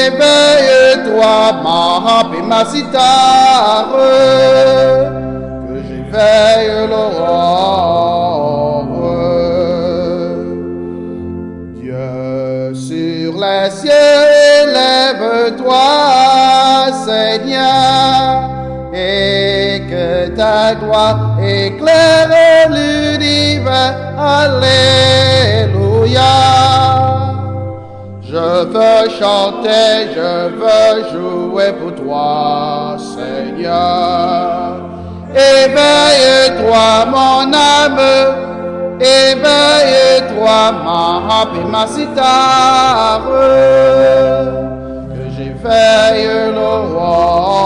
Éveille-toi, ma harpe et ma cithare, que j'éveille l'aurore. Dieu sur les cieux, élève-toi, Seigneur, et que ta gloire éclaire l'univers. Alléluia. Je veux chanter, je veux jouer pour toi, Seigneur. Éveille-toi, mon âme, éveille-toi, ma harpe et ma cithare, que j'éveille l'aurore.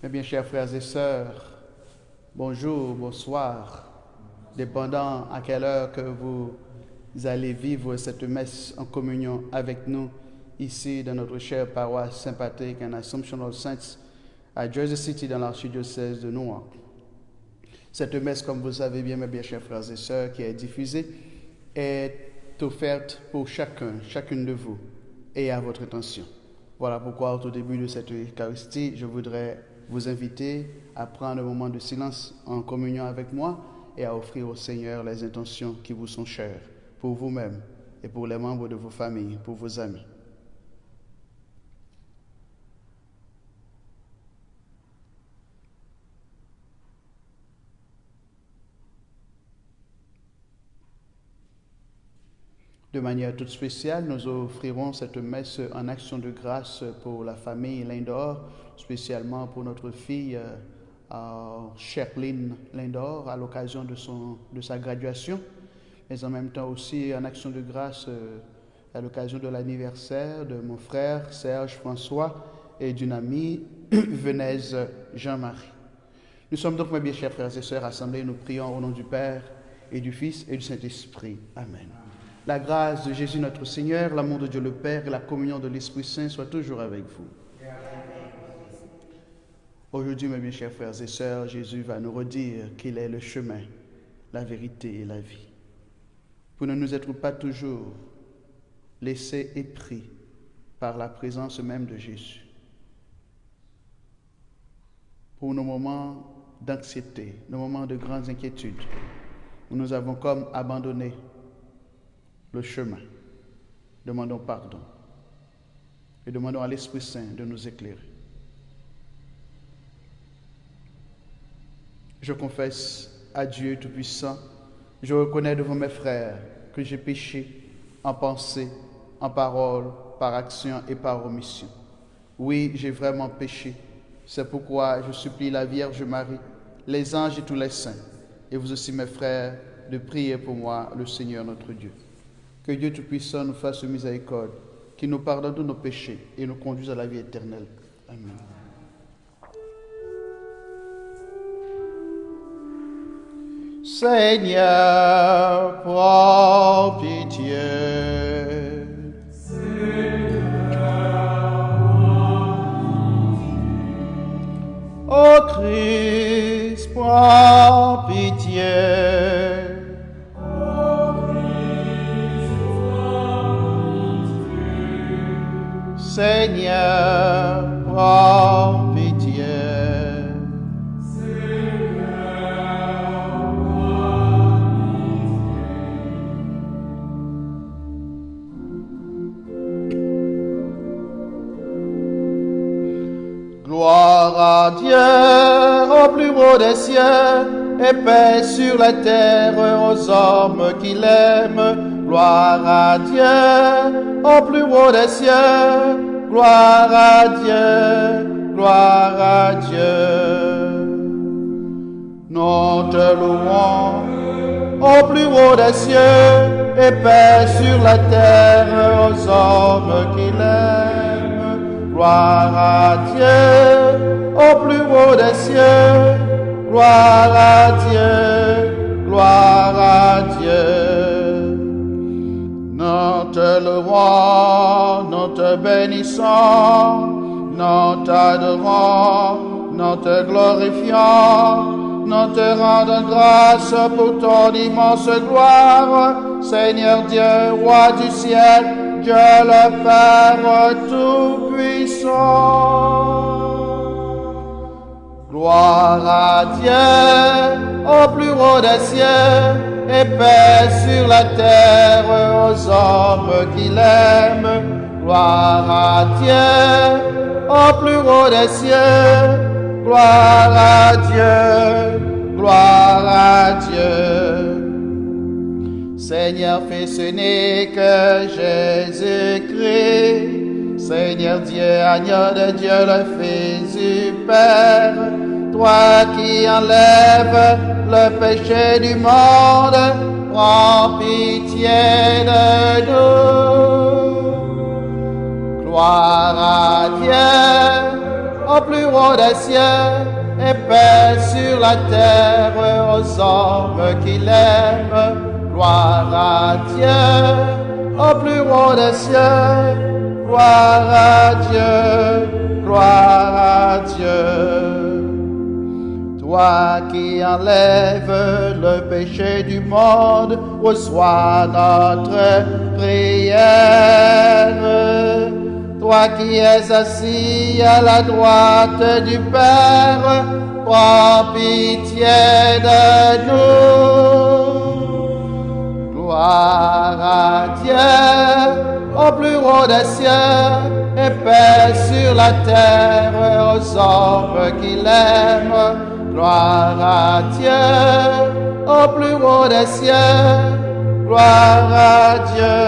Mes bien chers frères et sœurs, bonjour, bonsoir. Dépendant à quelle heure que vous allez vivre cette messe en communion avec nous, ici dans notre chère paroisse Saint-Patrick en Assumption of Saints à Jersey City dans l'archidiocèse de Newark. Cette messe, comme vous le savez bien, mes bien chers frères et sœurs, qui est diffusée, est offerte pour chacune de vous et à votre attention. Voilà pourquoi, au tout début de cette Eucharistie, je voudrais vous inviter à prendre un moment de silence en communion avec moi et à offrir au Seigneur les intentions qui vous sont chères, pour vous-même et pour les membres de vos familles, pour vos amis. De manière toute spéciale, nous offrirons cette messe en action de grâce pour la famille Lindor, spécialement pour notre fille Sherline Lindor à l'occasion de sa graduation, mais en même temps aussi en action de grâce à l'occasion de l'anniversaire de mon frère Serge François et d'une amie Venez Jean-Marie. Nous sommes donc, mes bien chers frères et sœurs, assemblés, nous prions au nom du Père et du Fils et du Saint-Esprit. Amen. La grâce de Jésus notre Seigneur, l'amour de Dieu le Père et la communion de l'Esprit Saint soient toujours avec vous. Aujourd'hui, mes bien chers frères et sœurs, Jésus va nous redire qu'il est le chemin, la vérité et la vie. Pour ne nous être pas toujours laissés épris par la présence même de Jésus. Pour nos moments d'anxiété, nos moments de grandes inquiétudes, où nous avons comme abandonné le chemin. Demandons pardon et demandons à l'Esprit Saint de nous éclairer. Je confesse à Dieu Tout-Puissant, je reconnais devant mes frères que j'ai péché en pensée, en parole, par action et par omission. Oui, j'ai vraiment péché. C'est pourquoi je supplie la Vierge Marie, les anges et tous les saints, et vous aussi mes frères, de prier pour moi, le Seigneur notre Dieu. Que Dieu Tout-Puissant nous fasse miséricorde, qu'il nous pardonne tous nos péchés et nous conduise à la vie éternelle. Amen. Seigneur, prends pitié. Ô Christ, prends pitié. Seigneur, prends pitié. Gloire à Dieu au plus haut des cieux et paix sur la terre aux hommes qui l'aiment. Gloire à Dieu au plus haut des cieux. Gloire à Dieu, gloire à Dieu. Nous te louons au plus haut des cieux et paix sur la terre aux hommes qui l'aiment. Gloire à Dieu au plus haut des cieux. Gloire à Dieu, gloire à Dieu. Nous te louons, nous te bénissons, nous t'adorons, nous te glorifions, nous te rendons grâce pour ton immense gloire, Seigneur Dieu, roi du ciel, Dieu le Père Tout-Puissant. Gloire à Dieu au plus haut des cieux et paix sur la terre aux hommes qui l'aiment. Gloire à Dieu au plus haut des cieux. Gloire à Dieu, gloire à Dieu. Seigneur, fils unique Jésus-Christ, Seigneur Dieu, agneau de Dieu, le Fils du Père, toi qui enlèves le péché du monde, prends pitié de nous. Gloire à Dieu au plus haut des cieux et paix sur la terre aux hommes qui l'aiment. Gloire à Dieu au plus haut des cieux. Gloire à Dieu, gloire à Dieu. Toi qui enlèves le péché du monde, reçois notre prière. Toi qui es assis à la droite du Père, prends pitié de nous. Gloire à Dieu au plus haut des cieux et paix sur la terre aux hommes qui l'aiment. Gloire à Dieu au plus haut des cieux. Gloire à Dieu,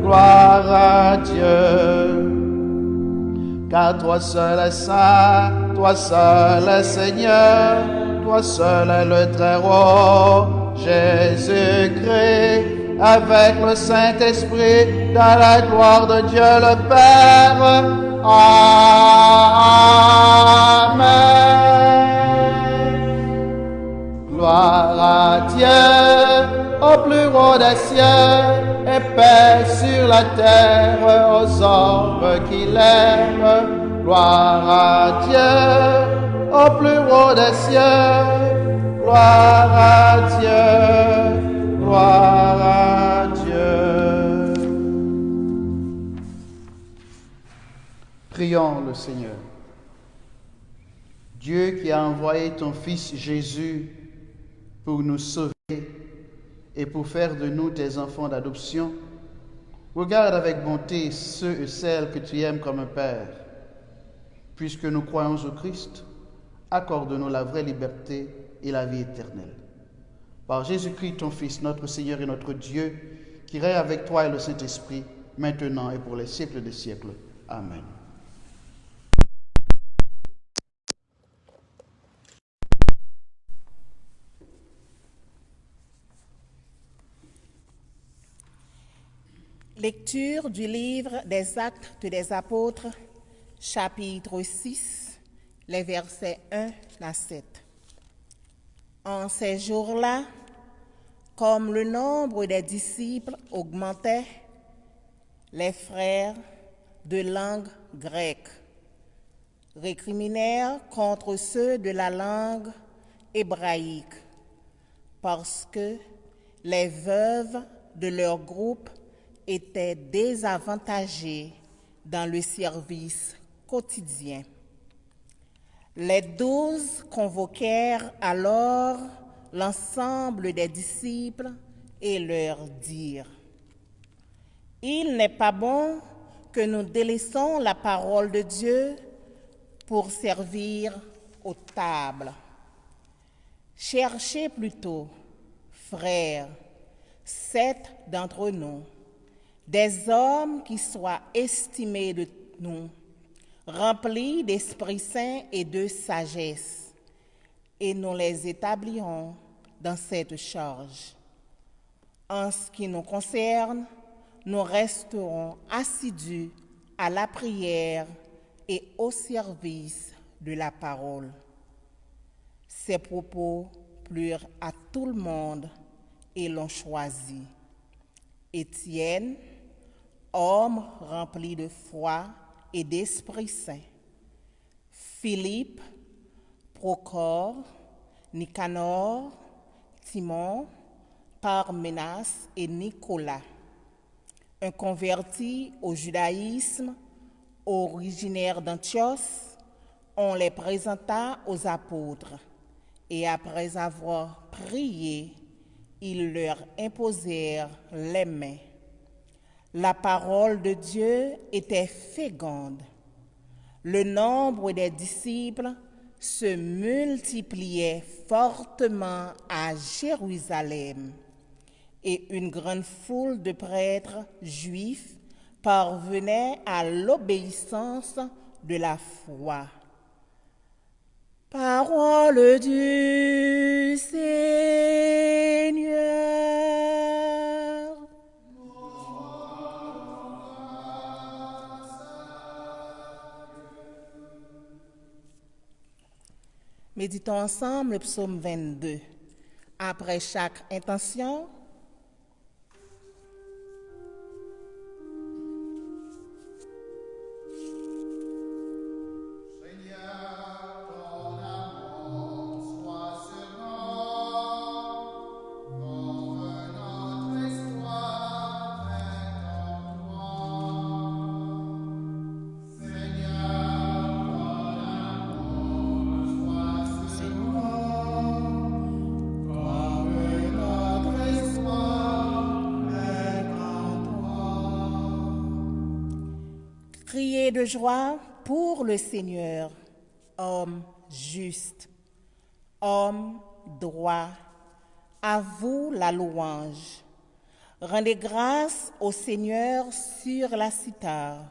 gloire à Dieu. Car toi seul est saint, toi seul est Seigneur, toi seul est le Très-Haut, Jésus-Christ, avec le Saint-Esprit, dans la gloire de Dieu le Père. Amen. Gloire à Dieu au plus haut des cieux et paix sur la terre aux hommes qui l'aiment. Gloire à Dieu au plus haut des cieux. Gloire à Dieu, gloire à Dieu. Prions le Seigneur. Dieu qui a envoyé ton Fils Jésus pour nous sauver et pour faire de nous tes enfants d'adoption, regarde avec bonté ceux et celles que tu aimes comme un Père. Puisque nous croyons au Christ, accorde-nous la vraie liberté et la vie éternelle. Par Jésus-Christ, ton Fils, notre Seigneur et notre Dieu, qui règne avec toi et le Saint-Esprit, maintenant et pour les siècles des siècles. Amen. Lecture du livre des Actes des Apôtres, chapitre 6, les versets 1 à 7. En ces jours-là, comme le nombre des disciples augmentait, les frères de langue grecque récriminèrent contre ceux de la langue hébraïque, parce que les veuves de leur groupe étaient désavantagées dans le service quotidien. Les 12 convoquèrent alors l'ensemble des disciples et leur dirent: « Il n'est pas bon que nous délaissions la parole de Dieu pour servir aux tables. Cherchez plutôt, frères, 7 d'entre nous, des hommes qui soient estimés de nous, remplis d'Esprit Saint et de sagesse, et nous les établirons dans cette charge. En ce qui nous concerne, nous resterons assidus à la prière et au service de la parole. » Ces propos plurent à tout le monde et l'ont choisi. Étienne, homme rempli de foi et d'Esprit Saint. Philippe, Procore, Nicanor, Timon, Parménas et Nicolas, un converti au judaïsme, originaire d'Antioche. On les présenta aux apôtres et après avoir prié, ils leur imposèrent les mains. La parole de Dieu était féconde. Le nombre des disciples se multipliait fortement à Jérusalem et une grande foule de prêtres juifs parvenait à l'obéissance de la foi. Parole du Seigneur. Méditons ensemble le psaume 22. Après chaque intention, criez de joie pour le Seigneur, homme juste, homme droit, à vous la louange. Rendez grâce au Seigneur sur la cithare,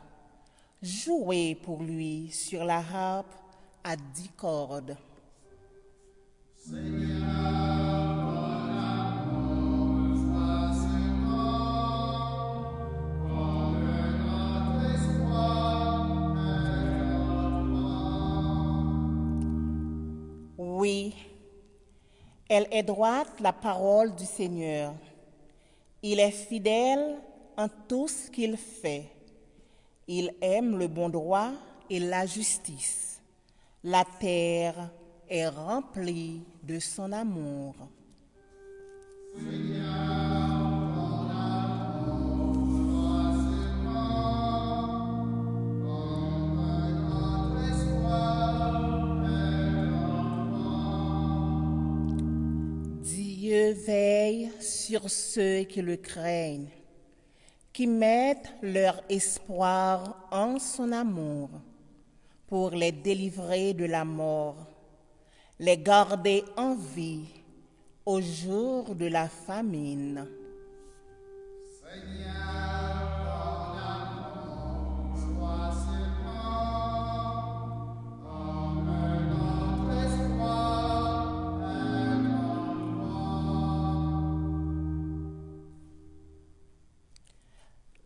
jouez pour lui sur la harpe à 10 cordes. Oui, elle est droite, la parole du Seigneur. Il est fidèle en tout ce qu'il fait. Il aime le bon droit et la justice. La terre est remplie de son amour. Dieu veille sur ceux qui le craignent, qui mettent leur espoir en son amour, pour les délivrer de la mort, les garder en vie au jour de la famine.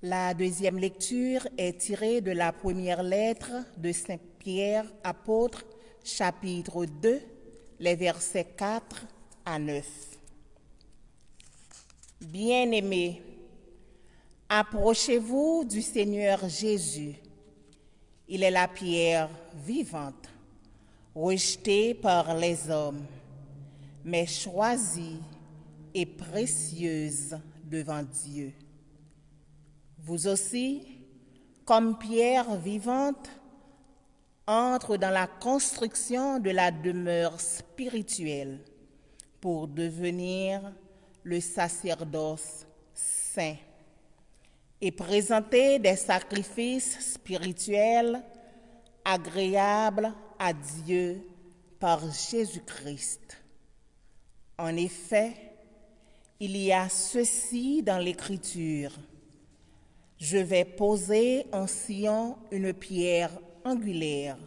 La deuxième lecture est tirée de la première lettre de Saint Pierre, apôtre, chapitre 2, les versets 4 à 9. Bien-aimés, approchez-vous du Seigneur Jésus. Il est la pierre vivante, rejetée par les hommes, mais choisie et précieuse devant Dieu. Vous aussi, comme pierre vivante, entrez dans la construction de la demeure spirituelle pour devenir le sacerdoce saint et présenter des sacrifices spirituels agréables à Dieu par Jésus-Christ. En effet, il y a ceci dans l'Écriture: je vais poser en Sion une pierre angulaire,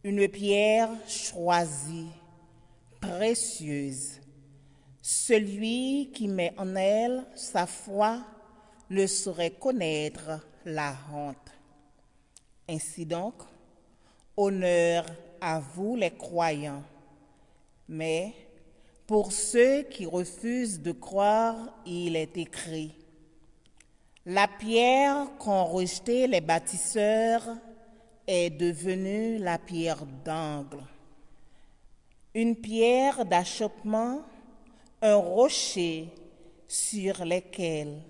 une pierre choisie, précieuse. Celui qui met en elle sa foi ne saurait connaître la honte. Ainsi donc, honneur à vous les croyants. Mais pour ceux qui refusent de croire, il est écrit: la pierre qu'ont rejetée les bâtisseurs est devenue la pierre d'angle. une pierre d'achoppement, un rocher sur lequel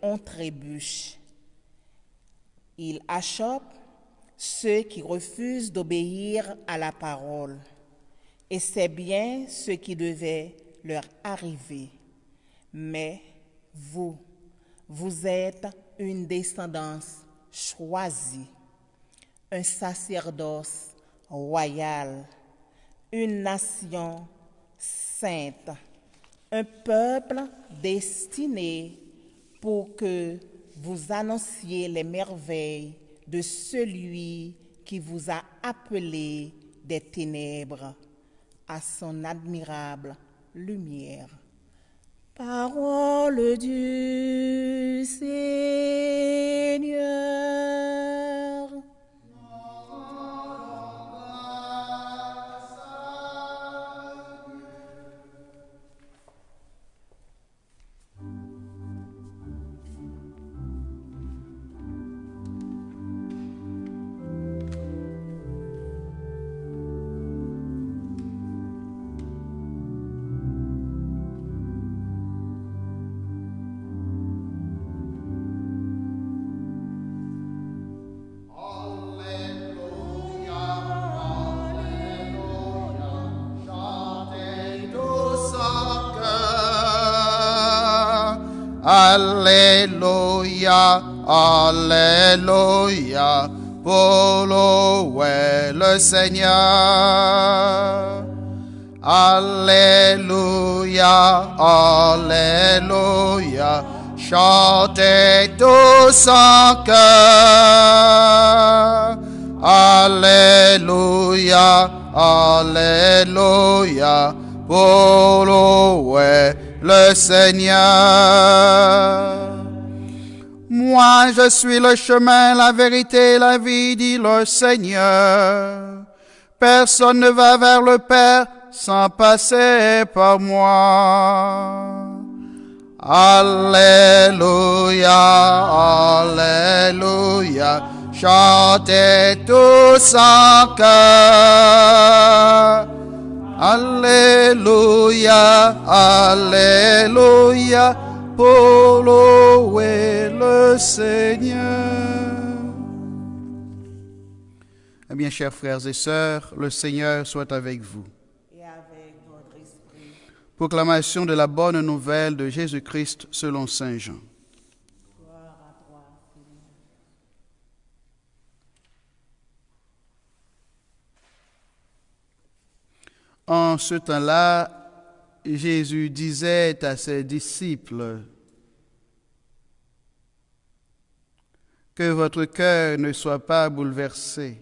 on trébuche. Il achoppe ceux qui refusent d'obéir à la parole. Et c'est bien ce qui devait leur arriver. Mais vous êtes une descendance choisie, un sacerdoce royal, une nation sainte, un peuple destiné pour que vous annonciez les merveilles de celui qui vous a appelé des ténèbres à son admirable lumière. Parole du Seigneur. Alléluia, Alléluia, pour louer le Seigneur. Alléluia, Alléluia, chantez tous en cœur. Alléluia, Alléluia, pour louer le Seigneur. Moi, je suis le chemin, la vérité, la vie, dit le Seigneur. Personne ne va vers le Père sans passer par moi. Alléluia, Alléluia, chantez tous en chœur. Alléluia, Alléluia, pour louer le Seigneur. Eh bien, chers frères et sœurs, le Seigneur soit avec vous. Et avec votre esprit. Proclamation de la bonne nouvelle de Jésus-Christ selon saint Jean. Gloire à toi, Seigneur. En ce temps-là, Jésus disait à ses disciples que votre cœur ne soit pas bouleversé.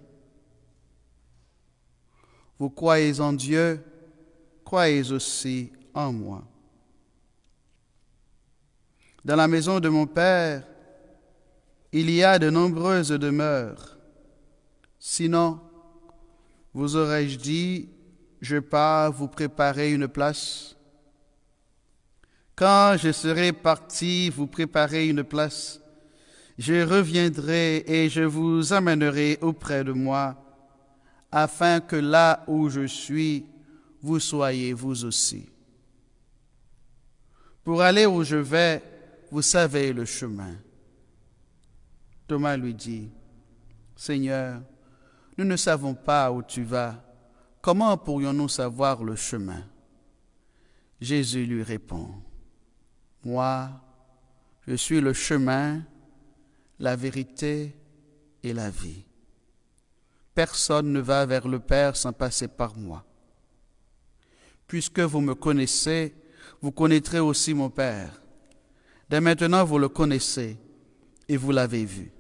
Vous croyez en Dieu, croyez aussi en moi. Dans la maison de mon Père, il y a de nombreuses demeures. Sinon, vous aurais-je dit, je pars vous préparer une place. Quand je serai parti vous préparer une place, je reviendrai et je vous amènerai auprès de moi, afin que là où je suis, vous soyez vous aussi. Pour aller où je vais, vous savez le chemin. Thomas lui dit, Seigneur, nous ne savons pas où tu vas. Comment pourrions-nous savoir le chemin? Jésus lui répond, moi, je suis le chemin, la vérité et la vie. Personne ne va vers le Père sans passer par moi. Puisque vous me connaissez, vous connaîtrez aussi mon Père. Dès maintenant, vous le connaissez et vous l'avez vu.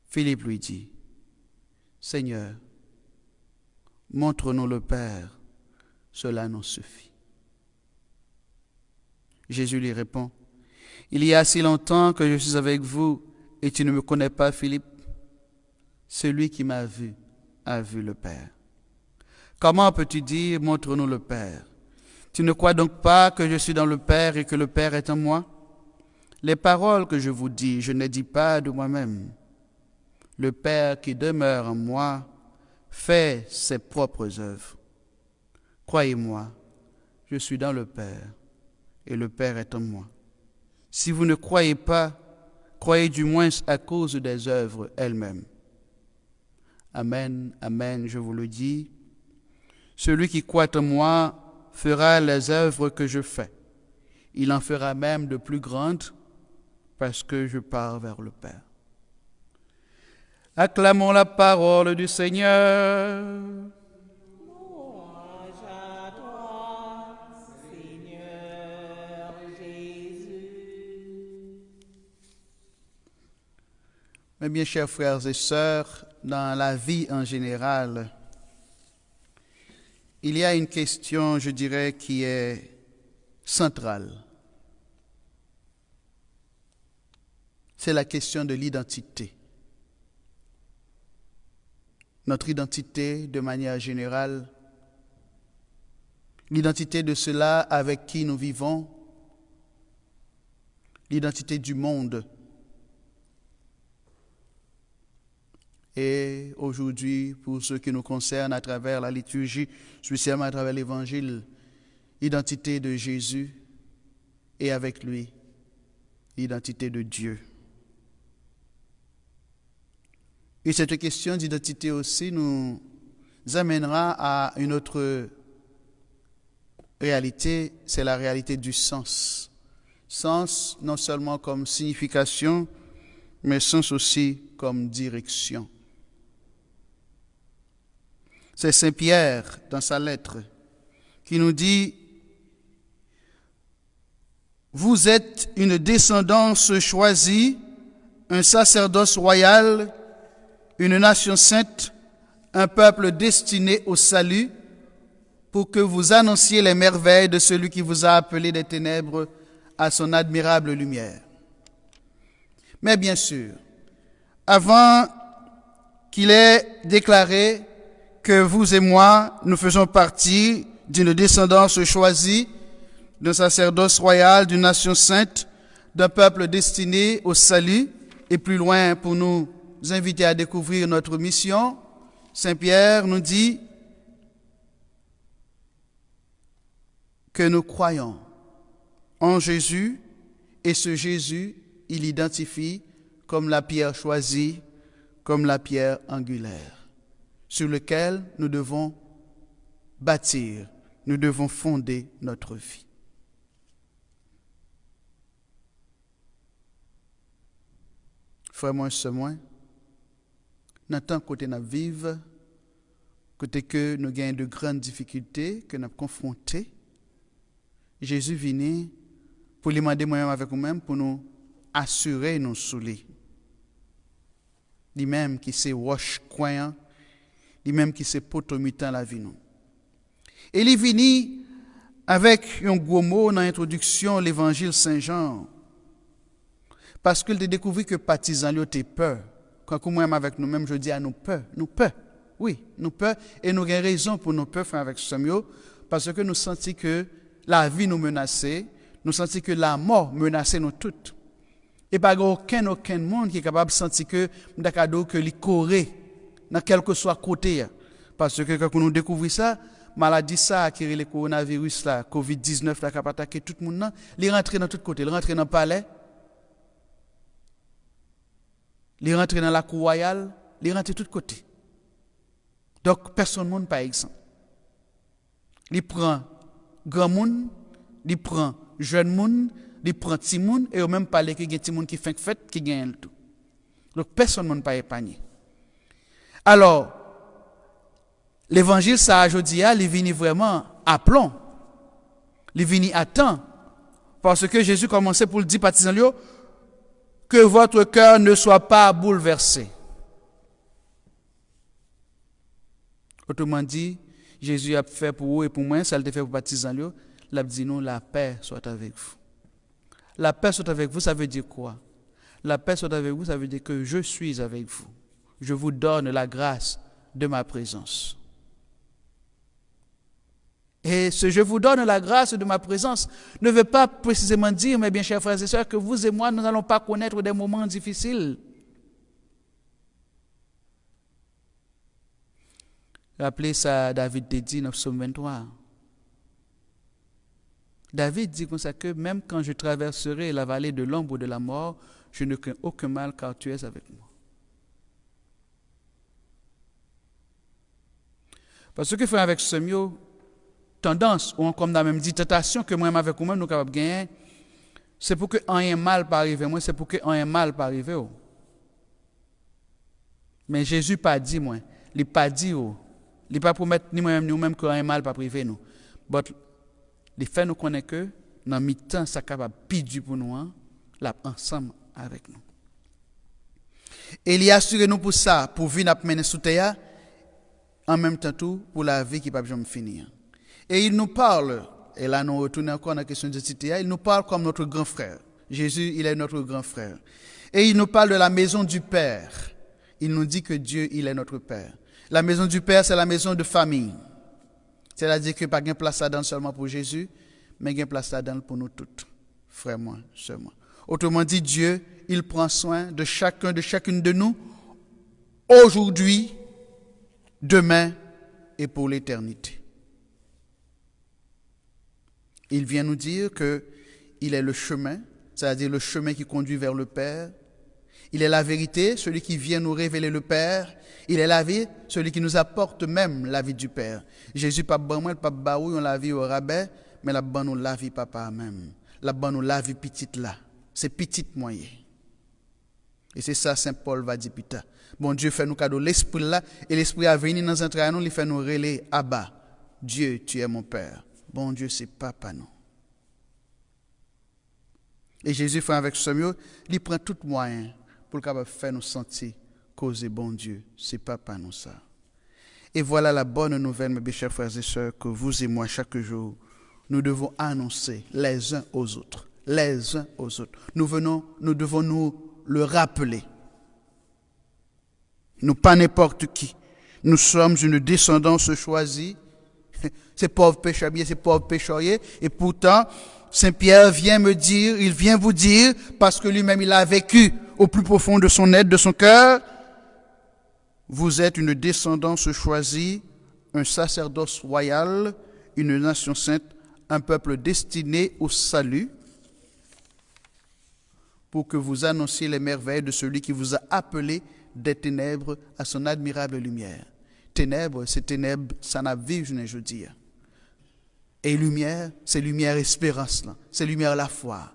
Philippe lui dit, Seigneur, montre-nous le Père, cela nous suffit. Jésus lui répond, il y a si longtemps que je suis avec vous et tu ne me connais pas, Philippe. Celui qui m'a vu a vu le Père. Comment peux-tu dire, montre-nous le Père? Tu ne crois donc pas que je suis dans le Père et que le Père est en moi? Les paroles que je vous dis, je ne les dis pas de moi-même. Le Père qui demeure en moi fait ses propres œuvres. Croyez-moi, je suis dans le Père et le Père est en moi. Si vous ne croyez pas, croyez du moins à cause des œuvres elles-mêmes. Amen, amen, je vous le dis. Celui qui croit en moi fera les œuvres que je fais. Il en fera même de plus grandes parce que je pars vers le Père. Acclamons la parole du Seigneur. Louange à toi, Seigneur Jésus. Mes bien chers frères et sœurs, dans la vie en général, il y a une question, je dirais, qui est centrale. C'est la question de l'identité. Notre identité de manière générale, l'identité de ceux-là avec qui nous vivons, l'identité du monde. Et aujourd'hui, pour ce qui nous concerne à travers la liturgie, spécialement à travers l'Évangile, l'identité de Jésus et avec lui, l'identité de Dieu. Et cette question d'identité aussi nous amènera à une autre réalité, c'est la réalité du sens. Sens non seulement comme signification, mais sens aussi comme direction. C'est Saint Pierre, dans sa lettre, qui nous dit « Vous êtes une descendance choisie, un sacerdoce royal, une nation sainte, un peuple destiné au salut, pour que vous annonciez les merveilles de celui qui vous a appelé des ténèbres à son admirable lumière. » Mais bien sûr, avant qu'il ait déclaré que vous et moi, nous faisons partie d'une descendance choisie, d'un sacerdoce royal, d'une nation sainte, d'un peuple destiné au salut, et plus loin pour nous inviter à découvrir notre mission, Saint Pierre nous dit que nous croyons en Jésus, et ce Jésus, il identifie comme la pierre choisie, comme la pierre angulaire, sur laquelle nous devons bâtir, nous devons fonder notre vie. Frère moi, ce moins, dans tant côté nous vivons, côté que nous gagnons de grandes difficultés, que nous sommes confrontés, Jésus vient pour demander moi-même avec nous-mêmes, pour nous assurer nous souliers. Lui-même qui s'est roche croyant, lui-même qui s'est potomitant la vie nous. Et il vient avec un gros mot dans l'introduction de l'évangile Saint-Jean, parce qu'il a découvert que partisan lui était peur. Quand moi-même avec nous-mêmes, je dis à nous peur, oui, nous peur, et nous avons raison pour nous peur, frère avec Samuel, parce que nous sentons que la vie nous menaçait, nous sentons que la mort menaçait nous toutes. Et pas aucun monde qui est capable de sentir que nous que les corée dans quel que soit côté. Parce que quand nous découvrons ça, maladie ça qui est le coronavirus là, COVID-19 là qui a attaqué tout le monde, il rentre dans tous côtés, il rentre dans le palais, il rentre dans la cour royale, il rentre de tous côtés. Donc personne ne pas exemple. Il prend grand monde, il prend jeune monde, il prend petit monde et au même parler que petit monde qui fait fête qui gagne tout. Donc personne ne pas épargné. Alors l'évangile ça aujourd'hui il vient vraiment à plomb. Il vient à temps parce que Jésus commençait pour le dire partisans lui que votre cœur ne soit pas bouleversé. Autrement dit, Jésus a fait pour vous et pour moi, ça le fait pour partisans lui, il a dit nous la paix soit avec vous. La paix soit avec vous, ça veut dire quoi? La paix soit avec vous, ça veut dire que je suis avec vous. Je vous donne la grâce de ma présence. Et ce je vous donne la grâce de ma présence ne veut pas précisément dire, mes bien chers frères et sœurs, que vous et moi, nous n'allons pas connaître des moments difficiles. Rappelez ça, David te dit dans le psaume 23. David dit comme ça que même quand je traverserai la vallée de l'ombre de la mort, je ne crains aucun mal car tu es avec moi. Parce que frère avec Semio, tendance, ou comme dans la même dit, tentation que moi-même avec moi, nous sommes capables de gagner, c'est pour que rien mal pas arriver. Moi, c'est pour que rien mal pas arriver. Mais Jésus pas dit, moi. Il pas dit, il n'a pas promettre ni moi-même, ni nous-mêmes que rien mal pas priver nous. Mais les faits nous connaissent que, dans le mi-temps, ça capable de pour nous, là, ensemble avec nous. Et il y a assuré nous pour ça, pour venir mener sous terre, en même temps tout, pour la vie qui ne peut jamais finir. Et il nous parle, et là nous retournons encore dans la question de cité, il nous parle comme notre grand frère. Jésus, il est notre grand frère. Et il nous parle de la maison du Père. Il nous dit que Dieu, il est notre Père. La maison du Père, c'est la maison de famille. C'est-à-dire que pas de place là-dedans seulement pour Jésus, mais il y a place là-dedans pour nous toutes, frères moi, sœurs moi. Autrement dit, Dieu, il prend soin de chacun, de chacune de nous, aujourd'hui, demain et pour l'éternité. Il vient nous dire qu'il est le chemin, c'est-à-dire le chemin qui conduit vers le Père. Il est la vérité, celui qui vient nous révéler le Père. Il est la vie, celui qui nous apporte même la vie du Père. Jésus, pas bon moi, pas baoui, on la vie au rabais, mais la bonne nous la vie papa même. La bonne nous la vie petite là. C'est petite moyen. Et c'est ça Saint Paul va dire putain. Bon Dieu fait nous cadeau l'esprit là, et l'esprit a venu dans un nous, il fait nous relayer Abba. Dieu, tu es mon Père. Bon Dieu, c'est papa non. Et Jésus fait avec ce mieux, il prend tout moyen pour le faire nous sentir causer bon Dieu, c'est papa nous ça. Et voilà la bonne nouvelle, mes chers frères et sœurs, que vous et moi, chaque jour, nous devons annoncer les uns aux autres. Les uns aux autres. Nous devons nous le rappeler. Nous pas n'importe qui. Nous sommes une descendance choisie. Ces pauvres pécheurs, ces pauvres péchoriers. Et pourtant, Saint Pierre vient me dire, il vient vous dire, parce que lui-même il a vécu au plus profond de son être, de son cœur, vous êtes une descendance choisie, un sacerdoce royal, une nation sainte, un peuple destiné au salut, pour que vous annonciez les merveilles de celui qui vous a appelé des ténèbres à son admirable lumière. Ténèbres, c'est ténèbres, ça n'a vu, je dis. Et lumière, c'est lumière espérance, là. C'est lumière la foi.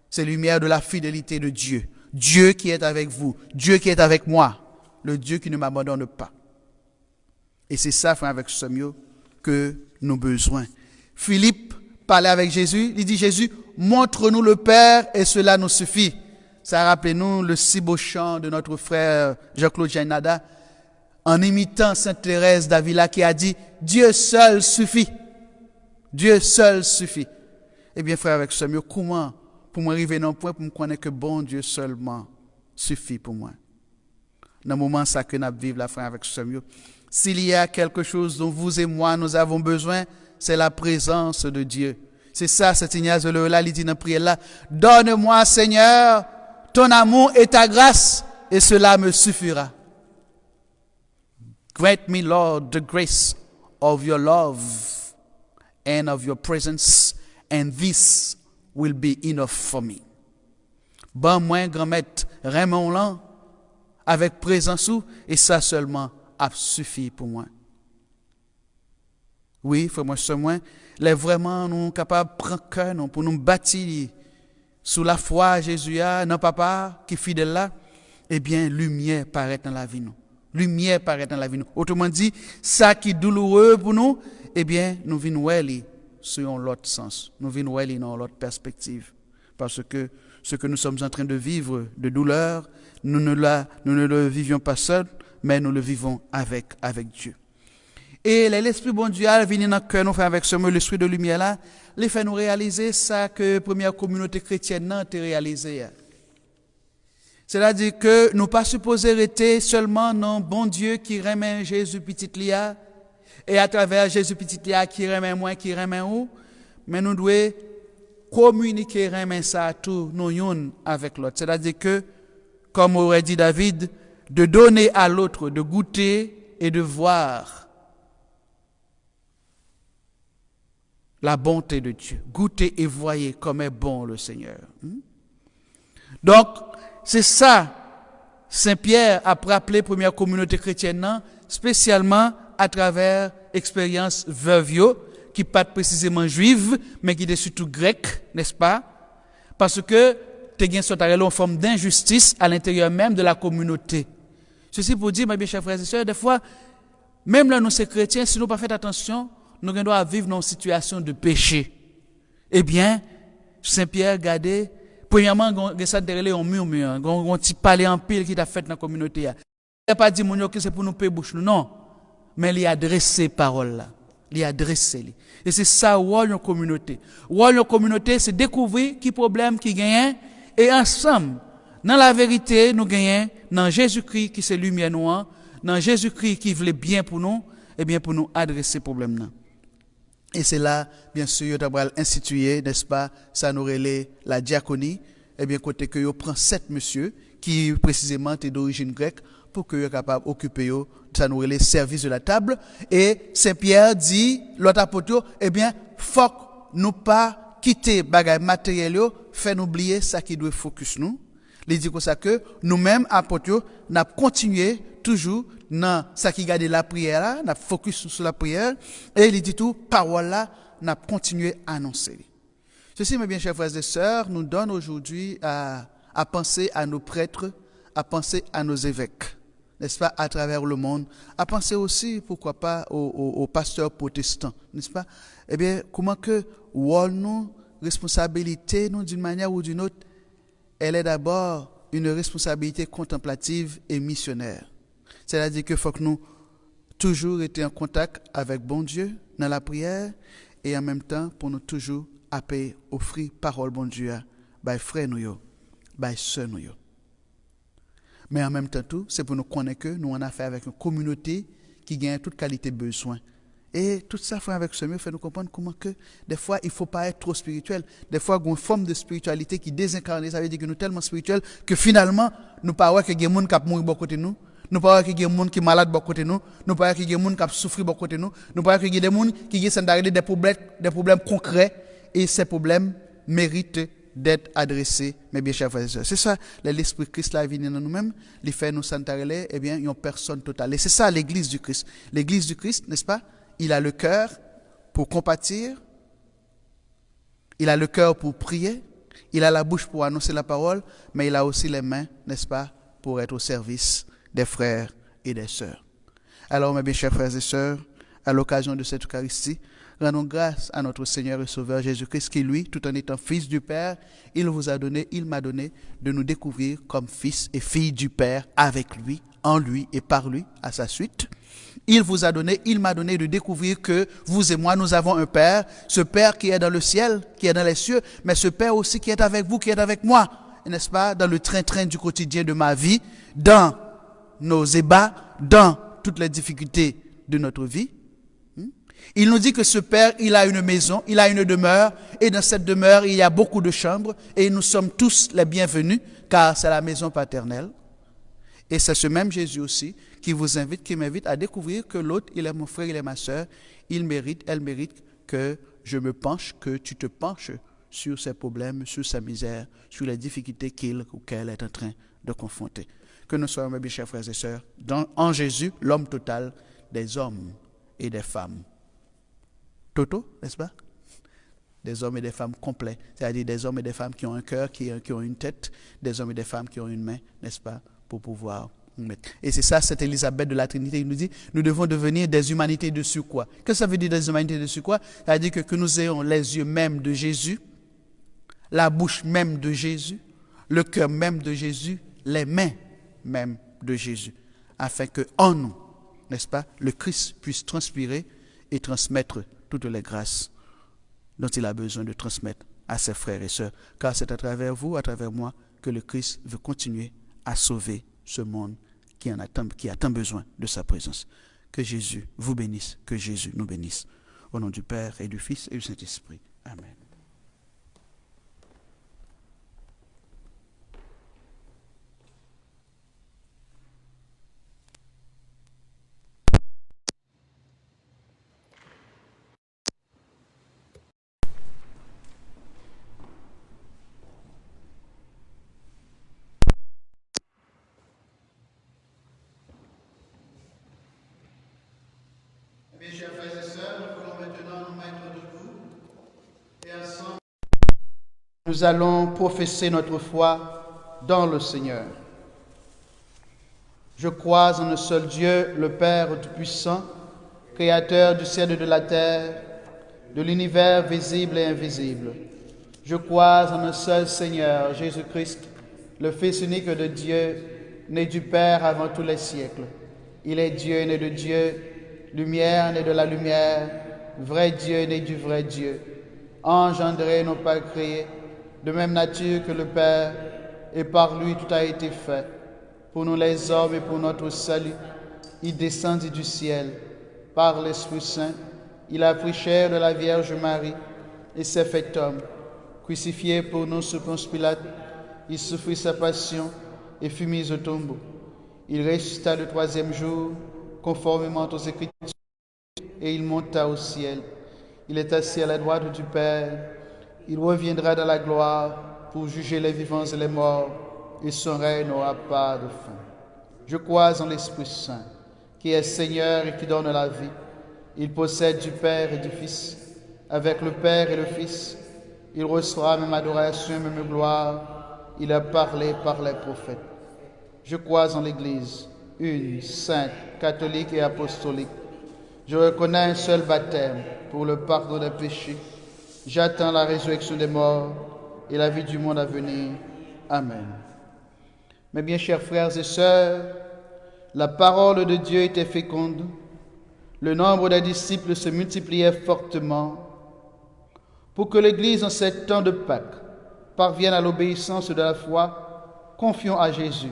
C'est lumière de la fidélité de Dieu. Dieu qui est avec vous, Dieu qui est avec moi, le Dieu qui ne m'abandonne pas. Et c'est ça, frère, avec ce mieux que nous avons besoin. Philippe parlait avec Jésus, il dit Jésus, montre-nous le Père et cela nous suffit. Ça rappelle-nous le si beau chant de notre frère Jean-Claude Jainada, en imitant Sainte Thérèse d'Avila qui a dit Dieu seul suffit. Dieu seul suffit. Eh bien, frère, avec ce mieux, comment pour m'arriver dans un point pour me connaître que bon Dieu seulement suffit pour moi. Dans le moment ça que nous vivons la frère avec ce mieux. S'il y a quelque chose dont vous et moi nous avons besoin, c'est la présence de Dieu. C'est ça, Saint Ignace de Loyola, il dit dans la prière là, donne-moi Seigneur ton amour et ta grâce et cela me suffira. Grant me Lord the grace of your love and of your presence and this will be enough for me. Bon moi grand-maître Raymond Lan avec présence et ça seulement a suffi pour moi. Oui, frère moi ce moins les vraiment nous capables prendre cœur pour nous bâtir sous la foi Jésus a non papa qui fidèle là eh bien lumière paraît dans la vie nous. Lumière paraît dans la vie nous. Autrement dit, ça qui est douloureux pour nous eh bien nous venons aller sur l'autre sens. Nous venons aller dans l'autre perspective parce que ce que nous sommes en train de vivre de douleur, nous ne le vivions pas seuls, mais nous le vivons avec Dieu. Et l'Esprit bon Dieu vient dans le cœur, nous fait avec ce mot, l'Esprit de lumière là, il fait nous réaliser ça que la première communauté chrétienne n'a pas réalisé. C'est-à-dire que nous pas supposés rester seulement dans bon Dieu qui remet Jésus petit lia, et à travers Jésus petit lia qui remet moi, qui remet où, mais nous devons communiquer remet ça à tous nous yon avec l'autre. C'est-à-dire que, comme aurait dit David, de donner à l'autre, de goûter et de voir la bonté de Dieu. Goûtez et voyez comme est bon le Seigneur. Donc, c'est ça, Saint Pierre a rappelé la première communauté chrétienne, spécialement à travers l'expérience veuve, qui pas précisément juive, mais qui est surtout grecque, n'est-ce pas? Parce que tu as une forme d'injustice à l'intérieur même de la communauté. Ceci pour dire, mes bien chers frères et sœurs, des fois, même là, nous, ces chrétiens, si nous pas fait attention, nous devons vivre dans une situation de péché. Eh bien, Saint Pierre, regardez, premièrement, il y a un murmure, un petit palais en pile qui t'a fait dans la communauté. Il n'a pas dit que c'est pour nous payer bouche, non. Mais il a adressé parole là. Il a adressé. Et c'est ça, une communauté. Une communauté, c'est découvrir qui problème qui gagne. Et ensemble, dans la vérité, nous gagnons, dans Jésus-Christ qui c'est lumière noire, dans Jésus-Christ qui voulait bien pour nous, et bien pour nous adresser problème là. Et c'est là, bien sûr, tu as institué, n'est-ce pas, ça nous relève la diaconie, et bien côté que vous prend 7 monsieur, qui précisément est d'origine grecque, pour que vous soyez capable d'occuper, ça nous relève service de la table. Et Saint-Pierre dit, l'autre apôtre, eh bien, faut nous pas quitter bagay matériel, fait nous oublier ça qui doit focus nous. Il dit comme ça que nous-mêmes, apôtres, n'a continué toujours dans ça qui garde la prière là, n'a focus sur la prière, et il dit tout, parole là, n'a continué à annoncer. Ceci, mes bien chers frères et sœurs, nous donne aujourd'hui à penser à nos prêtres, à penser à nos évêques, n'est-ce pas, à travers le monde, à penser aussi, pourquoi pas, aux pasteurs protestants, n'est-ce pas? Eh bien, comment que, nous, responsabilité, nous, d'une manière ou d'une autre, elle est d'abord une responsabilité contemplative et missionnaire. C'est-à-dire qu'il faut que nous toujours être en contact avec bon Dieu dans la prière et en même temps pour nous toujours appeler, offrir parole bon Dieu by frères nous, by sœurs nous. Mais en même temps tout, c'est pour nous connaître que nous en affaire avec une communauté qui gagne toute qualité de besoin. Et tout ça, frère, avec ce mieux, fait nous comprendre comment que, des fois, il ne faut pas être trop spirituel. Des fois, il y a une forme de spiritualité qui désincarne. Ça veut dire que nous sommes tellement spirituels que finalement, nous ne pouvons pas qu'il y ait des gens qui mourent de côté nous. Nous ne pouvons pas qu'il y ait des gens qui sont malades de côté nous. Nous ne pouvons pas qu'il y ait des gens qui souffrent de côté nous. Nous ne pouvons pas qu'il y ait des gens qui ont des problèmes concrets. Et ces problèmes méritent d'être adressés, mes bien chers frères et sœurs. C'est ça, l'Esprit Christ là vient dans nous-mêmes, il fait nous s'entarrer, eh bien, il y a une personne totale. Et c'est ça l'Église du Christ. L'Église du Christ, n'est-ce pas? Il a le cœur pour compatir, il a le cœur pour prier, il a la bouche pour annoncer la parole, mais il a aussi les mains, n'est-ce pas, pour être au service des frères et des sœurs. Alors, mes bien chers frères et sœurs, à l'occasion de cette Eucharistie, rendons grâce à notre Seigneur et Sauveur Jésus-Christ qui, lui, tout en étant fils du Père, il m'a donné de nous découvrir comme fils et filles du Père avec lui, en lui et par lui, à sa suite. Il m'a donné de découvrir que vous et moi, nous avons un Père, ce Père qui est dans le ciel, qui est dans les cieux, mais ce Père aussi qui est avec vous, qui est avec moi, n'est-ce pas, dans le train-train du quotidien de ma vie, dans nos ébats, dans toutes les difficultés de notre vie. Il nous dit que ce Père, il a une maison, il a une demeure, et dans cette demeure, il y a beaucoup de chambres, et nous sommes tous les bienvenus, car c'est la maison paternelle. Et c'est ce même Jésus aussi qui m'invite à découvrir que l'autre, il est mon frère, il est ma sœur, elle mérite que je me penche, que tu te penches sur ses problèmes, sur sa misère, sur les difficultés qu'il ou qu'elle est en train de confronter. Que nous soyons, mes bien chers frères et sœurs, en Jésus, l'homme total des hommes et des femmes. Toto, n'est-ce pas? Des hommes et des femmes complets, c'est-à-dire des hommes et des femmes qui ont un cœur, qui ont une tête, des hommes et des femmes qui ont une main, n'est-ce pas, pour pouvoir mettre. Et c'est ça, cette Élisabeth de la Trinité, il nous dit, nous devons devenir des humanités de surcroît. Qu'est-ce que ça veut dire des humanités de surcroît? C'est-à-dire que nous ayons les yeux même de Jésus, la bouche même de Jésus, le cœur même de Jésus, les mains même de Jésus, afin que en nous, n'est-ce pas, le Christ puisse transpirer et transmettre toutes les grâces dont il a besoin de transmettre à ses frères et sœurs. Car c'est à travers vous, à travers moi, que le Christ veut continuer à sauver ce monde qui a tant besoin de sa présence. Que Jésus vous bénisse, que Jésus nous bénisse. Au nom du Père et du Fils et du Saint-Esprit. Amen. Mes chers frères et sœurs, nous voulons maintenant nous mettre debout et ensemble nous allons professer notre foi dans le Seigneur. Je crois en un seul Dieu, le Père Tout-Puissant, Créateur du ciel et de la terre, de l'univers visible et invisible. Je crois en un seul Seigneur, Jésus-Christ, le Fils unique de Dieu, né du Père avant tous les siècles. Il est Dieu, né de Dieu, lumière, né de la lumière, vrai Dieu, né du vrai Dieu, engendré, non pas créé, de même nature que le Père, et par lui tout a été fait. Pour nous les hommes et pour notre salut, il descendit du ciel. Par l'Esprit Saint, il a pris chair de la Vierge Marie et s'est fait homme. Crucifié pour nous sous Ponce Pilate, il souffrit sa passion et fut mis au tombeau. Il ressuscita le troisième jour, conformément aux Écritures, et il monta au ciel. Il est assis à la droite du Père. Il reviendra dans la gloire pour juger les vivants et les morts, et son règne n'aura pas de fin. Je crois en l'Esprit Saint, qui est Seigneur et qui donne la vie. Il possède du Père et du Fils. Avec le Père et le Fils, il reçoit même adoration et même gloire. Il a parlé par les prophètes. Je crois en l'Église, une, sainte, catholique et apostolique. Je reconnais un seul baptême pour le pardon des péchés. J'attends la résurrection des morts et la vie du monde à venir. Amen. Mes bien chers frères et sœurs, la parole de Dieu était féconde. Le nombre des disciples se multipliait fortement. Pour que l'Église, en ces temps de Pâques, parvienne à l'obéissance de la foi, confions à Jésus,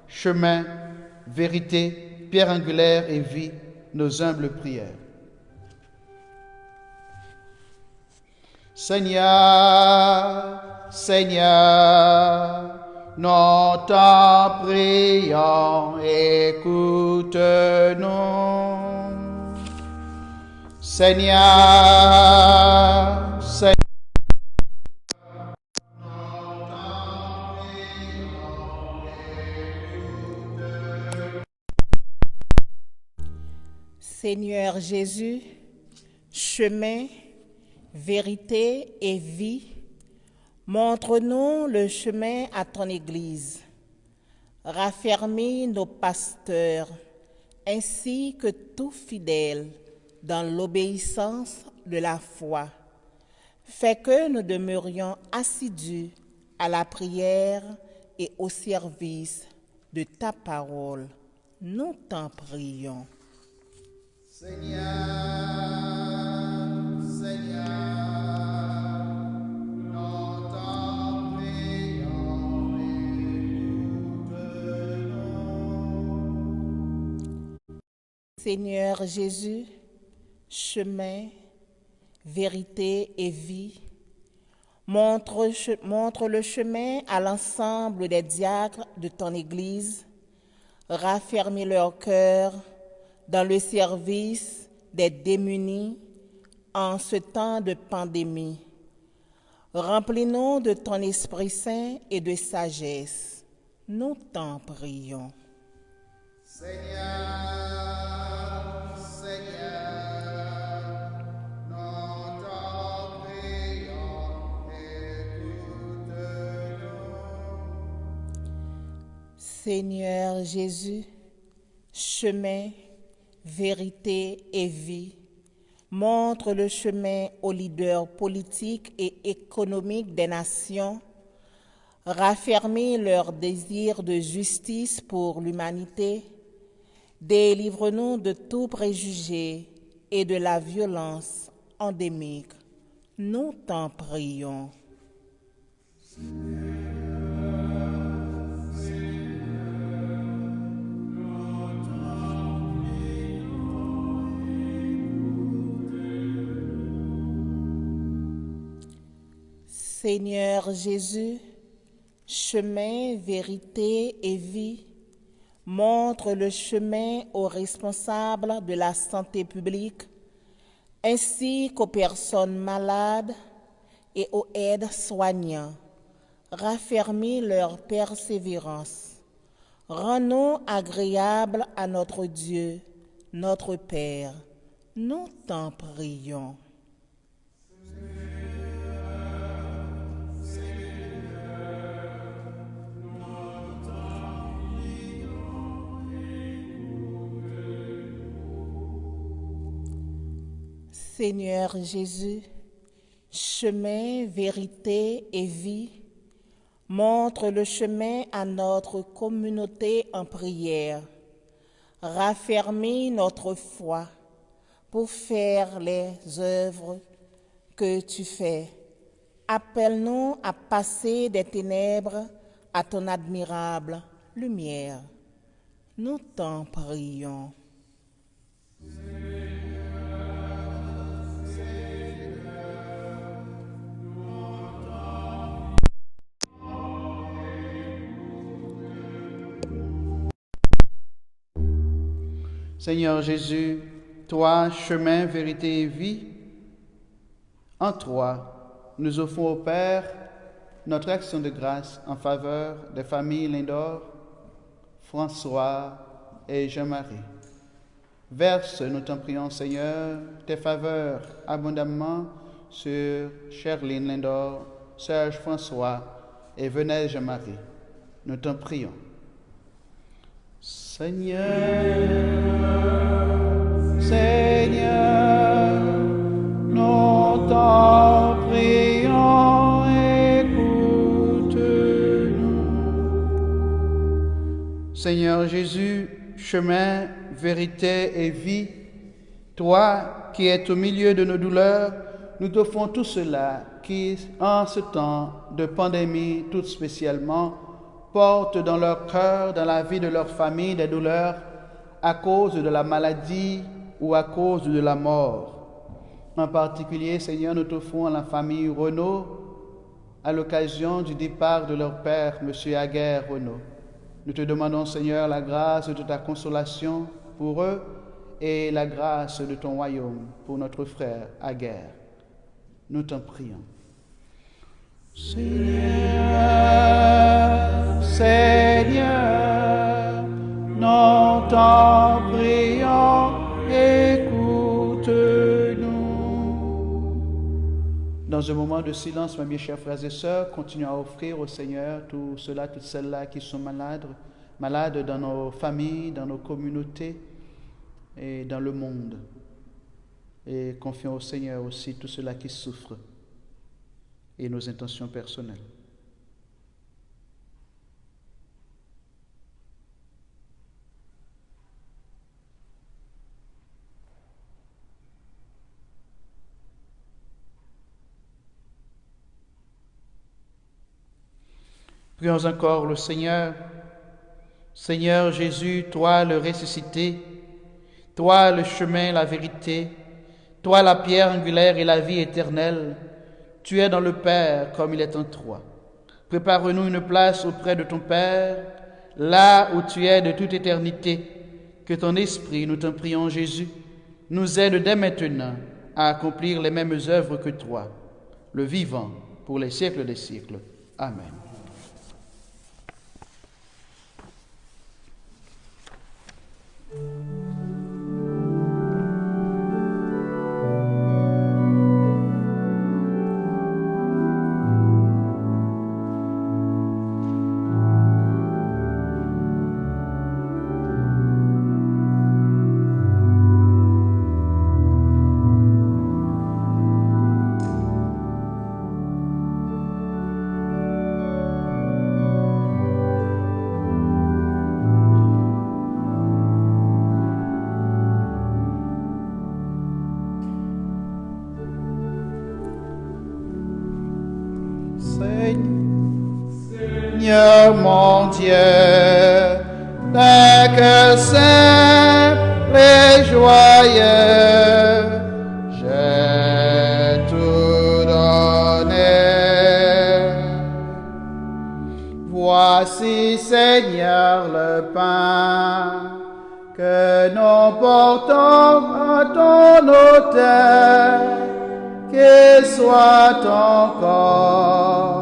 chemin, vérité, pierre angulaire et vie, nos humbles prières. Seigneur, Seigneur, nous t'en prions, écoute-nous. Seigneur, Seigneur, Seigneur Jésus, chemin, vérité et vie, montre-nous le chemin à ton Église. Raffermis nos pasteurs, ainsi que tout fidèle, dans l'obéissance de la foi. Fais que nous demeurions assidus à la prière et au service de ta parole. Nous t'en prions. Seigneur, Seigneur, nous t'en prions, écoute-nous. Seigneur Jésus, chemin, vérité et vie, montre le chemin à l'ensemble des diacres de ton Église, raffermis leur cœur dans le service des démunis en ce temps de pandémie. Remplis-nous de ton Esprit Saint et de sagesse. Nous t'en prions. Seigneur, Seigneur, nous t'en prions, écoute-nous. Seigneur Jésus, chemin, vérité et vie, montre le chemin aux leaders politiques et économiques des nations, raffermis leur désir de justice pour l'humanité, délivre-nous de tout préjugé et de la violence endémique. Nous t'en prions. Seigneur Jésus, chemin, vérité et vie, montre le chemin aux responsables de la santé publique, ainsi qu'aux personnes malades et aux aides-soignants. Raffermis leur persévérance. Rends-nous agréables à notre Dieu, notre Père. nous t'en prions. Seigneur Jésus, chemin, vérité et vie, montre le chemin à notre communauté en prière. Raffermis notre foi pour faire les œuvres que tu fais. Appelle-nous à passer des ténèbres à ton admirable lumière. Nous t'en prions. Seigneur Jésus, toi, chemin, vérité et vie, en toi, nous offrons au Père notre action de grâce en faveur des familles Lindor, François et Jean-Marie. Verse, nous t'en prions, Seigneur, tes faveurs abondamment sur Cherline Lindor, Serge François et Venelle Jean-Marie. Nous t'en prions. Seigneur, nous t'en prions, écoute-nous. Seigneur Jésus, chemin, vérité et vie, toi qui es au milieu de nos douleurs, nous t'offrons tout cela qui, en ce temps de pandémie tout spécialement, portent dans leur cœur, dans la vie de leur famille, des douleurs à cause de la maladie ou à cause de la mort. En particulier, Seigneur, nous t'offrons à la famille Renaud à l'occasion du départ de leur père, M. Aguerre Renaud. Nous te demandons, Seigneur, la grâce de ta consolation pour eux et la grâce de ton royaume pour notre frère Aguerre. Nous t'en prions. Seigneur, nous t'en prions, écoute-nous. Dans un moment de silence, mes chers frères et sœurs, continuons à offrir au Seigneur tout cela, toutes celles-là qui sont malades dans nos familles, dans nos communautés et dans le monde. Et confions au Seigneur aussi tout cela qui souffre et nos intentions personnelles. Prions encore le Seigneur. Seigneur Jésus, toi le ressuscité, toi le chemin, la vérité, toi la pierre angulaire et la vie éternelle, tu es dans le Père comme il est en toi. Prépare-nous une place auprès de ton Père, là où tu es de toute éternité. Que ton Esprit, nous t'en prions Jésus, nous aide dès maintenant à accomplir les mêmes œuvres que toi, le vivant pour les siècles des siècles. Amen. Seigneur mon Dieu, d'un cœur simple et joyeux, j'ai tout donné. Voici, Seigneur, le pain que nous portons à ton autel, qu'il soit ton corps.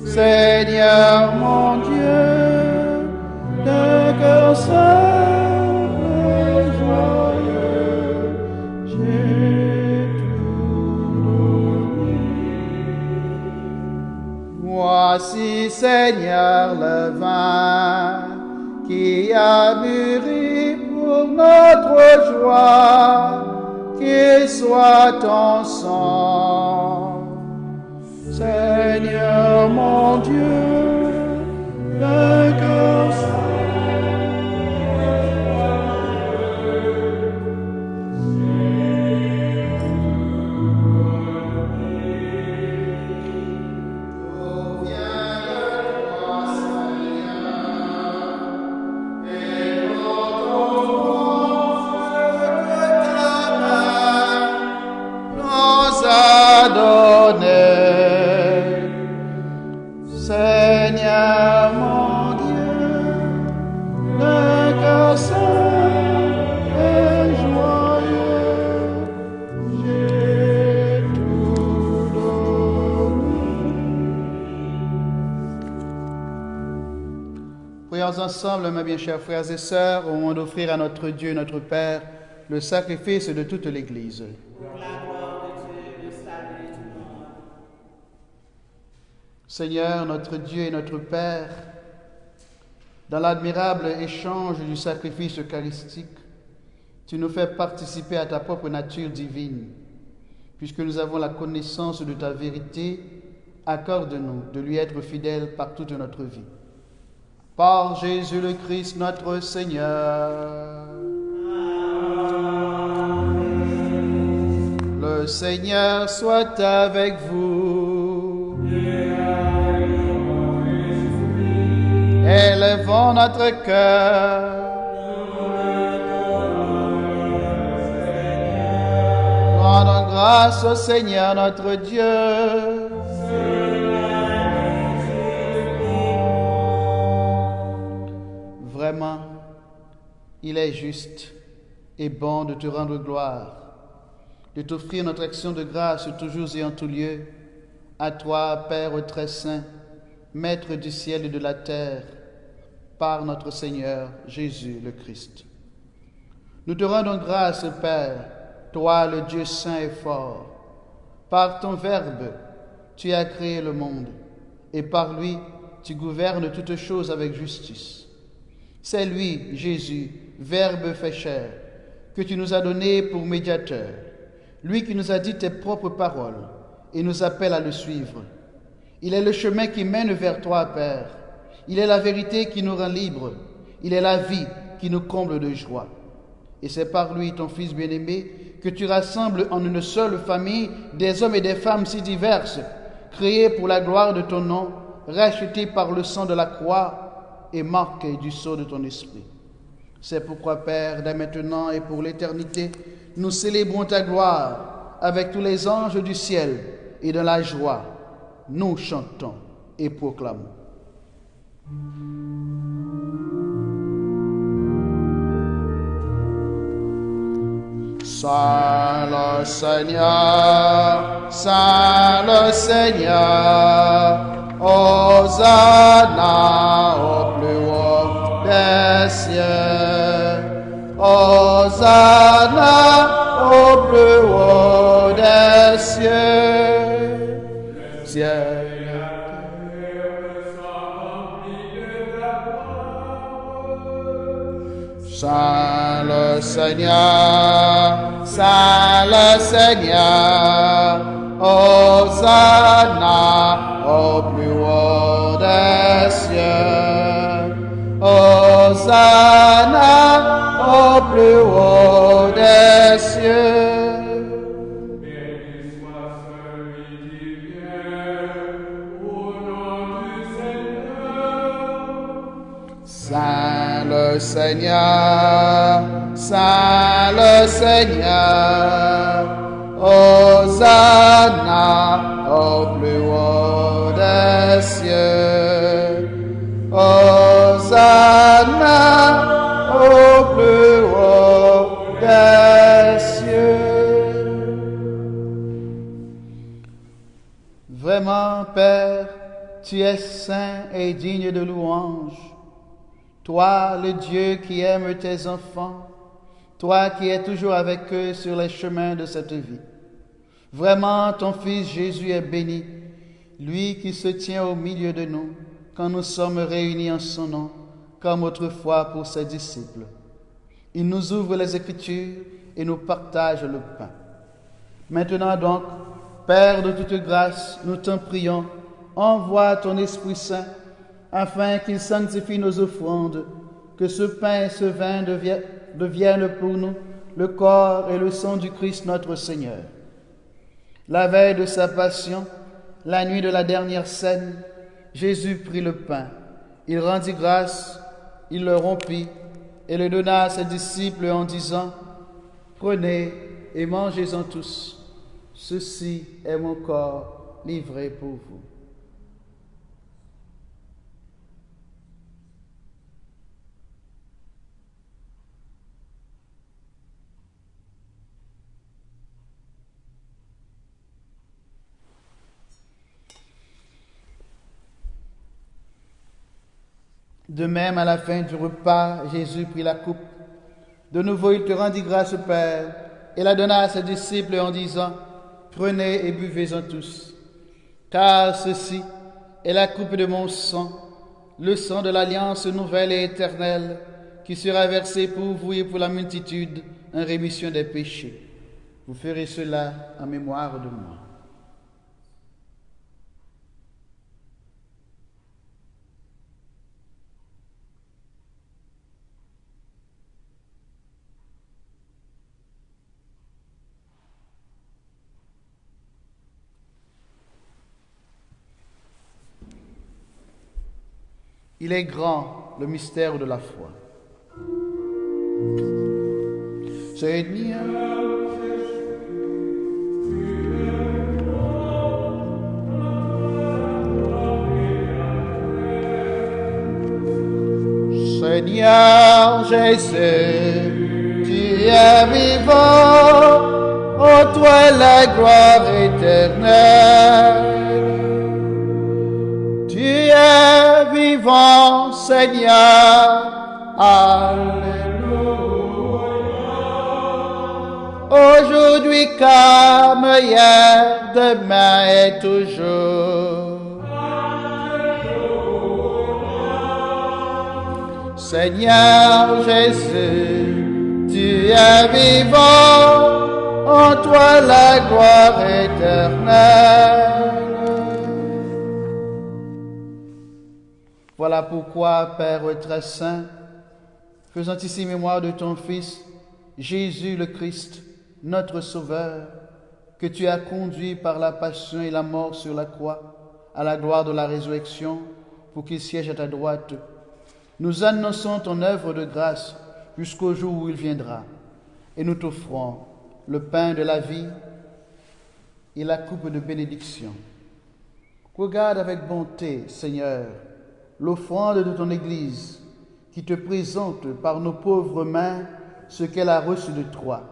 Seigneur mon Dieu, de cœur simple et joyeux, Voici, Seigneur, le vin qui a mûri pour notre joie, qu'il soit ton sang. Seigneur mon Dieu, le cœur Seigneur mon Dieu, le cœur saint et joyeux, j'ai tout donné. Prions ensemble, mes bien chers frères et sœurs, au moment d'offrir à notre Dieu, notre Père, le sacrifice de toute l'Église. Seigneur, notre Dieu et notre Père, dans l'admirable échange du sacrifice eucharistique, tu nous fais participer à ta propre nature divine. Puisque nous avons la connaissance de ta vérité, accorde-nous de lui être fidèles par toute notre vie. Par Jésus le Christ, notre Seigneur. Le Seigneur soit avec vous. Élevons notre cœur. Rendons grâce au Seigneur notre Dieu. Vraiment, il est juste et bon de te rendre gloire, de t'offrir notre action de grâce toujours et en tout lieu, à toi, Père très saint, Maître du ciel et de la terre, par notre Seigneur Jésus le Christ. Nous te rendons grâce, Père, toi le Dieu saint et fort. Par ton Verbe, tu as créé le monde, et par lui, tu gouvernes toutes choses avec justice. C'est lui, Jésus, Verbe fait chair, que tu nous as donné pour médiateur, lui qui nous a dit tes propres paroles et nous appelle à le suivre. Il est le chemin qui mène vers toi, Père. Il est la vérité qui nous rend libres. Il est la vie qui nous comble de joie. Et c'est par lui, ton Fils bien-aimé, que tu rassembles en une seule famille des hommes et des femmes si diverses, créés pour la gloire de ton nom, rachetés par le sang de la croix et marqués du sceau de ton esprit. C'est pourquoi, Père, dès maintenant et pour l'éternité, nous célébrons ta gloire avec tous les anges du ciel et de la joie. Nous chantons et proclamons. Saint le Seigneur, Saint le Seigneur, Hosanna au plus haut des cieux, Hosanna au plus haut des cieux. Saint le Seigneur, Saint le Seigneur, Hosanna au plus haut des cieux, Hosanna au plus haut des cieux. Saint le Seigneur, Saint le Seigneur, Hosanna au plus haut des cieux, Hosanna au plus haut des cieux. Vraiment, Père, tu es saint et digne de louange. Toi, le Dieu qui aime tes enfants, toi qui es toujours avec eux sur les chemins de cette vie. Vraiment, ton Fils Jésus est béni, lui qui se tient au milieu de nous quand nous sommes réunis en son nom, comme autrefois pour ses disciples. Il nous ouvre les Écritures et nous partage le pain. Maintenant donc, Père de toute grâce, nous t'en prions, envoie ton Esprit Saint afin qu'il sanctifie nos offrandes, que ce pain et ce vin deviennent pour nous le corps et le sang du Christ notre Seigneur. La veille de sa passion, la nuit de la dernière scène, Jésus prit le pain. Il rendit grâce, il le rompit et le donna à ses disciples en disant : « Prenez et mangez-en tous. Ceci est mon corps livré pour vous. » De même, à la fin du repas, Jésus prit la coupe. De nouveau, il te rendit grâce, Père, et la donna à ses disciples en disant : « Prenez et buvez-en tous, car ceci est la coupe de mon sang, le sang de l'alliance nouvelle et éternelle, qui sera versé pour vous et pour la multitude en rémission des péchés. Vous ferez cela en mémoire de moi. » Il est grand, le mystère de la foi. Seigneur, Seigneur Jésus, tu es vivant, ô toi la gloire éternelle. Tu es vivant, Seigneur. Alléluia. Aujourd'hui comme hier, demain et toujours. Seigneur Jésus, tu es vivant, en toi la gloire éternelle. Voilà pourquoi, Père très saint, faisant ici mémoire de ton Fils, Jésus le Christ, notre Sauveur, que tu as conduit par la passion et la mort sur la croix, à la gloire de la résurrection, pour qu'il siège à ta droite, nous annonçons ton œuvre de grâce jusqu'au jour où il viendra, et nous t'offrons le pain de la vie et la coupe de bénédiction. Regarde avec bonté, Seigneur, l'offrande de ton Église, qui te présente par nos pauvres mains ce qu'elle a reçu de toi,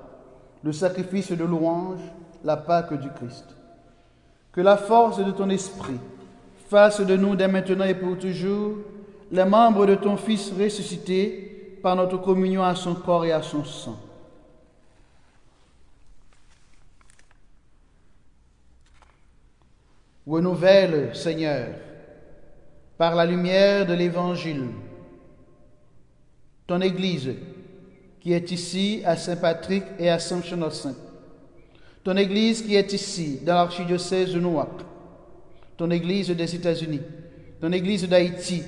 le sacrifice de louange, la Pâque du Christ. Que la force de ton esprit fasse de nous dès maintenant et pour toujours les membres de ton Fils ressuscité par notre communion à son corps et à son sang. Renouvelle, Seigneur, par la lumière de l'Évangile, ton Église qui est ici à Saint-Patrick et à Saint-Chenot-Saint, ton Église qui est ici dans l'archidiocèse de Newark, ton Église des États-Unis, ton Église d'Haïti,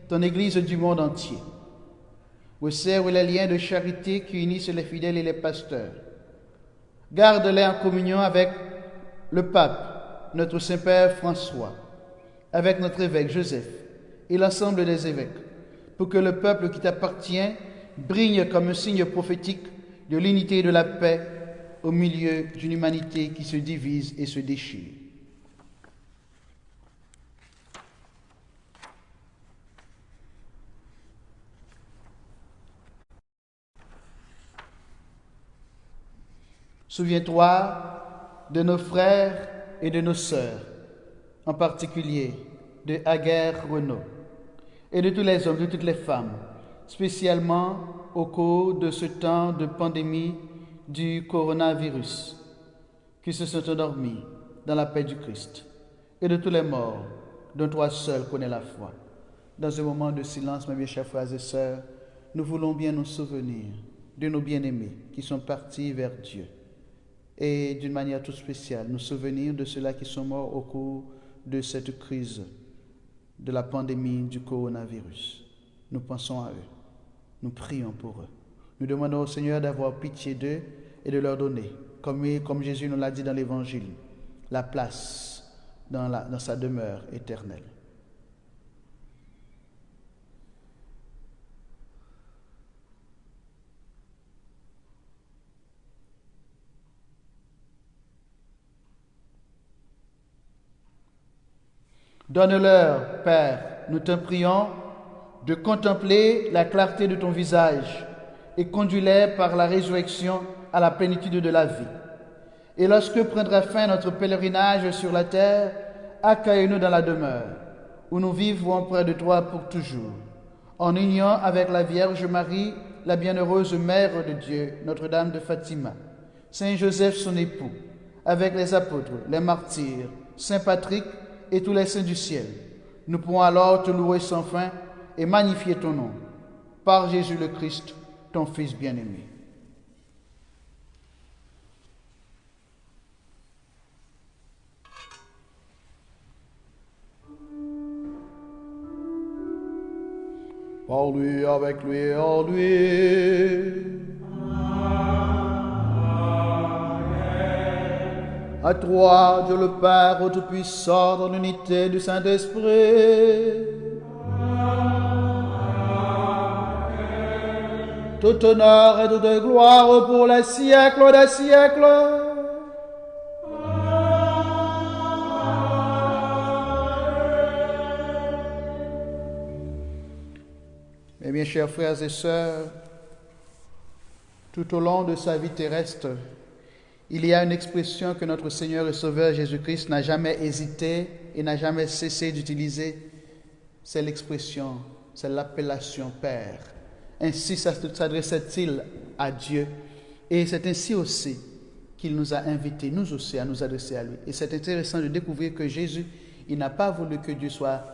ton Église du monde entier. Resserre les liens de charité qui unissent les fidèles et les pasteurs. Garde-les en communion avec le pape, notre Saint-Père François, avec notre évêque Joseph et l'ensemble des évêques, pour que le peuple qui t'appartient brille comme un signe prophétique de l'unité et de la paix au milieu d'une humanité qui se divise et se déchire. Souviens-toi de nos frères et de nos sœurs, en particulier de Aguerre Renaud, et de tous les hommes, de toutes les femmes, spécialement au cours de ce temps de pandémie du coronavirus, qui se sont endormis dans la paix du Christ. et de tous les morts, dont toi seul connais la foi. Dans un moment de silence, mes bien chers frères et sœurs, nous voulons bien nous souvenir de nos bien-aimés qui sont partis vers Dieu. Et d'une manière toute spéciale, nous souvenir de ceux-là qui sont morts au cours de cette crise de la pandémie du coronavirus. Nous pensons à eux. Nous prions pour eux. Nous demandons au Seigneur d'avoir pitié d'eux et de leur donner, comme Jésus nous l'a dit dans l'Évangile, la place dans sa demeure éternelle. Donne-leur, Père, nous t'en prions, de contempler la clarté de ton visage et conduis-les par la résurrection à la plénitude de la vie. Et lorsque prendra fin notre pèlerinage sur la terre, accueille-nous dans la demeure, où nous vivrons près de toi pour toujours, en union avec la Vierge Marie, la bienheureuse Mère de Dieu, Notre-Dame de Fatima, Saint Joseph son époux, avec les apôtres, les martyrs, Saint Patrick et tous les saints du ciel. Nous pourrons alors te louer sans fin et magnifier ton nom, par Jésus le Christ, ton Fils bien-aimé. Par lui, avec lui et en lui. À toi, Dieu le Père, Tout-Puissant, dans l'unité du Saint-Esprit. Tout honneur et toute gloire pour les siècles des siècles. Eh bien, chers frères et sœurs, tout au long de sa vie terrestre, il y a une expression que notre Seigneur et Sauveur Jésus-Christ n'a jamais hésité et n'a jamais cessé d'utiliser. C'est l'expression, c'est l'appellation Père. Ainsi s'adressait-il à Dieu. Et c'est ainsi aussi qu'il nous a invités, nous aussi, à nous adresser à lui. Et c'est intéressant de découvrir que Jésus, il n'a pas voulu que Dieu soit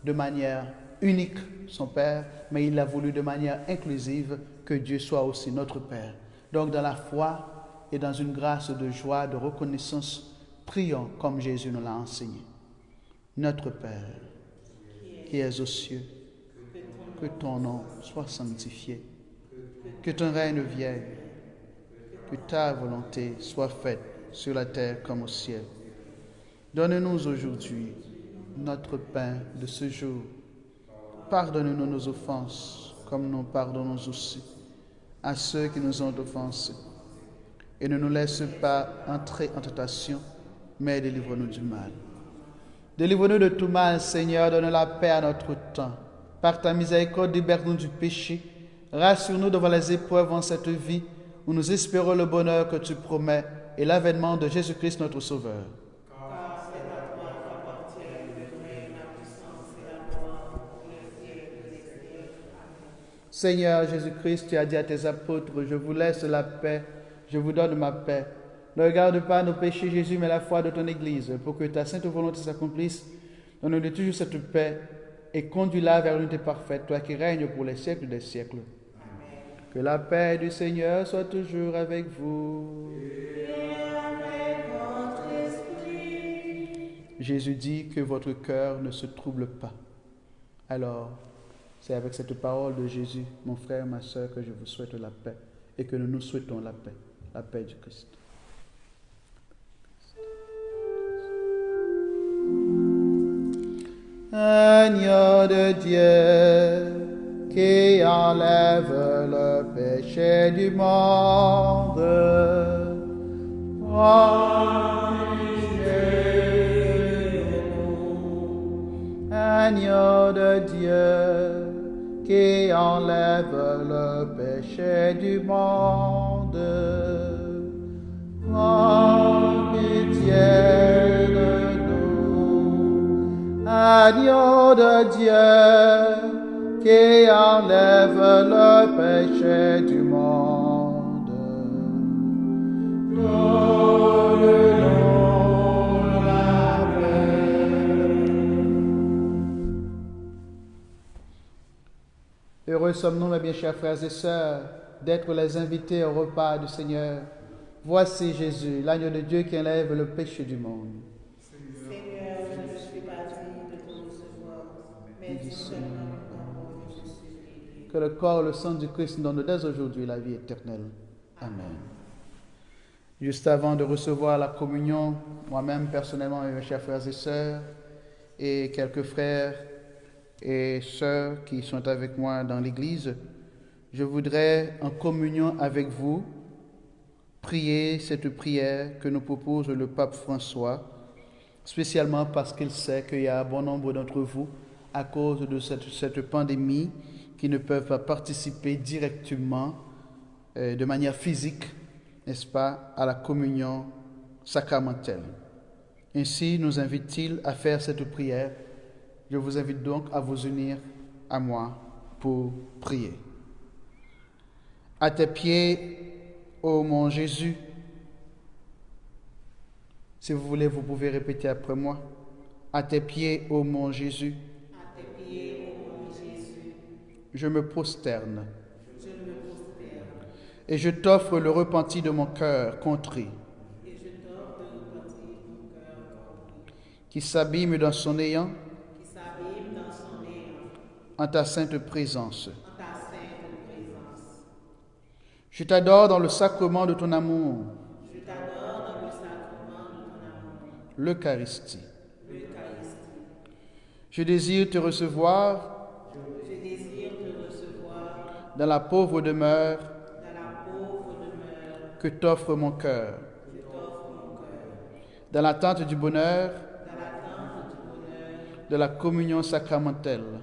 de manière unique son Père, mais il a voulu de manière inclusive que Dieu soit aussi notre Père. Donc dans la foi et dans une grâce de joie, de reconnaissance, prions comme Jésus nous l'a enseigné. Notre Père, qui es aux cieux, que ton nom soit sanctifié, que ton règne vienne, que ta volonté soit faite sur la terre comme au ciel. Donne-nous aujourd'hui notre pain de ce jour. Pardonne-nous nos offenses, comme nous pardonnons aussi à ceux qui nous ont offensés. Et ne nous laisse pas entrer en tentation, mais délivre-nous du mal. Délivre-nous de tout mal, Seigneur, donne la paix à notre temps. Par ta miséricorde, libère-nous du péché. Rassure-nous devant les épreuves en cette vie, où nous espérons le bonheur que tu promets et l'avènement de Jésus-Christ notre Sauveur. Car c'est à toi qu'appartient le règne, la puissance et la gloire pour les siècles des siècles. Amen. Seigneur Jésus-Christ, tu as dit à tes apôtres, je vous laisse la paix, je vous donne ma paix. Ne regarde pas nos péchés, Jésus, mais la foi de ton Église, pour que ta sainte volonté s'accomplisse. Donne-nous toujours cette paix et conduis-la vers l'unité parfaite, toi qui règnes pour les siècles des siècles. Amen. Que la paix du Seigneur soit toujours avec vous. Et avec votre esprit. Jésus dit que votre cœur ne se trouble pas. Alors, c'est avec cette parole de Jésus, mon frère, ma soeur, que je vous souhaite la paix et que nous nous souhaitons la paix du Christ. Agneau de Dieu, qui enlève le péché du monde, prends pitié de nous. Agneau de Dieu, qui enlève le péché du monde, prends pitié de nous. Agneau de Dieu, qui enlève le péché du monde. Donne-nous la paix. Heureux sommes-nous, mes bien chers frères et sœurs, d'être les invités au repas du Seigneur. Voici Jésus, l'agneau de Dieu qui enlève le péché du monde. Seigneur, je ne suis pas digne de te recevoir, mais dis seulement un mot et je suis guéri. Que le corps et le sang du Christ nous donnent dès aujourd'hui la vie éternelle. Amen. Juste avant de recevoir la communion, moi-même personnellement, mes chers frères et sœurs, et quelques frères et sœurs qui sont avec moi dans l'Église, je voudrais, en communion avec vous, prier cette prière que nous propose le pape François, spécialement parce qu'il sait qu'il y a un bon nombre d'entre vous, à cause de cette pandémie, qui ne peuvent pas participer directement, de manière physique, n'est-ce pas, à la communion sacramentelle. Ainsi nous invite-t-il à faire cette prière. Je vous invite donc à vous unir à moi pour prier. À tes pieds, ô mon Jésus. Si vous voulez, vous pouvez répéter après moi. À tes pieds, ô mon Jésus. À tes pieds, ô mon Jésus, Je me prosterne. je me prosterne Et je t'offre le repenti de mon cœur contrit, et je t'offre de repentir mon cœur compris, qui s'abîme dans son néant qui s'abîme dans son néant, en ta sainte présence. en ta sainte présence. Je t'adore dans le sacrement de ton amour, Je t'adore dans le sacrement de ton amour, l'Eucharistie. l'Eucharistie. Je désire te recevoir Je désire te recevoir dans la pauvre demeure dans la pauvre demeure que t'offre mon cœur, que t'offre mon cœur, dans l'attente du bonheur dans l'attente du bonheur, de la communion sacramentelle. dans la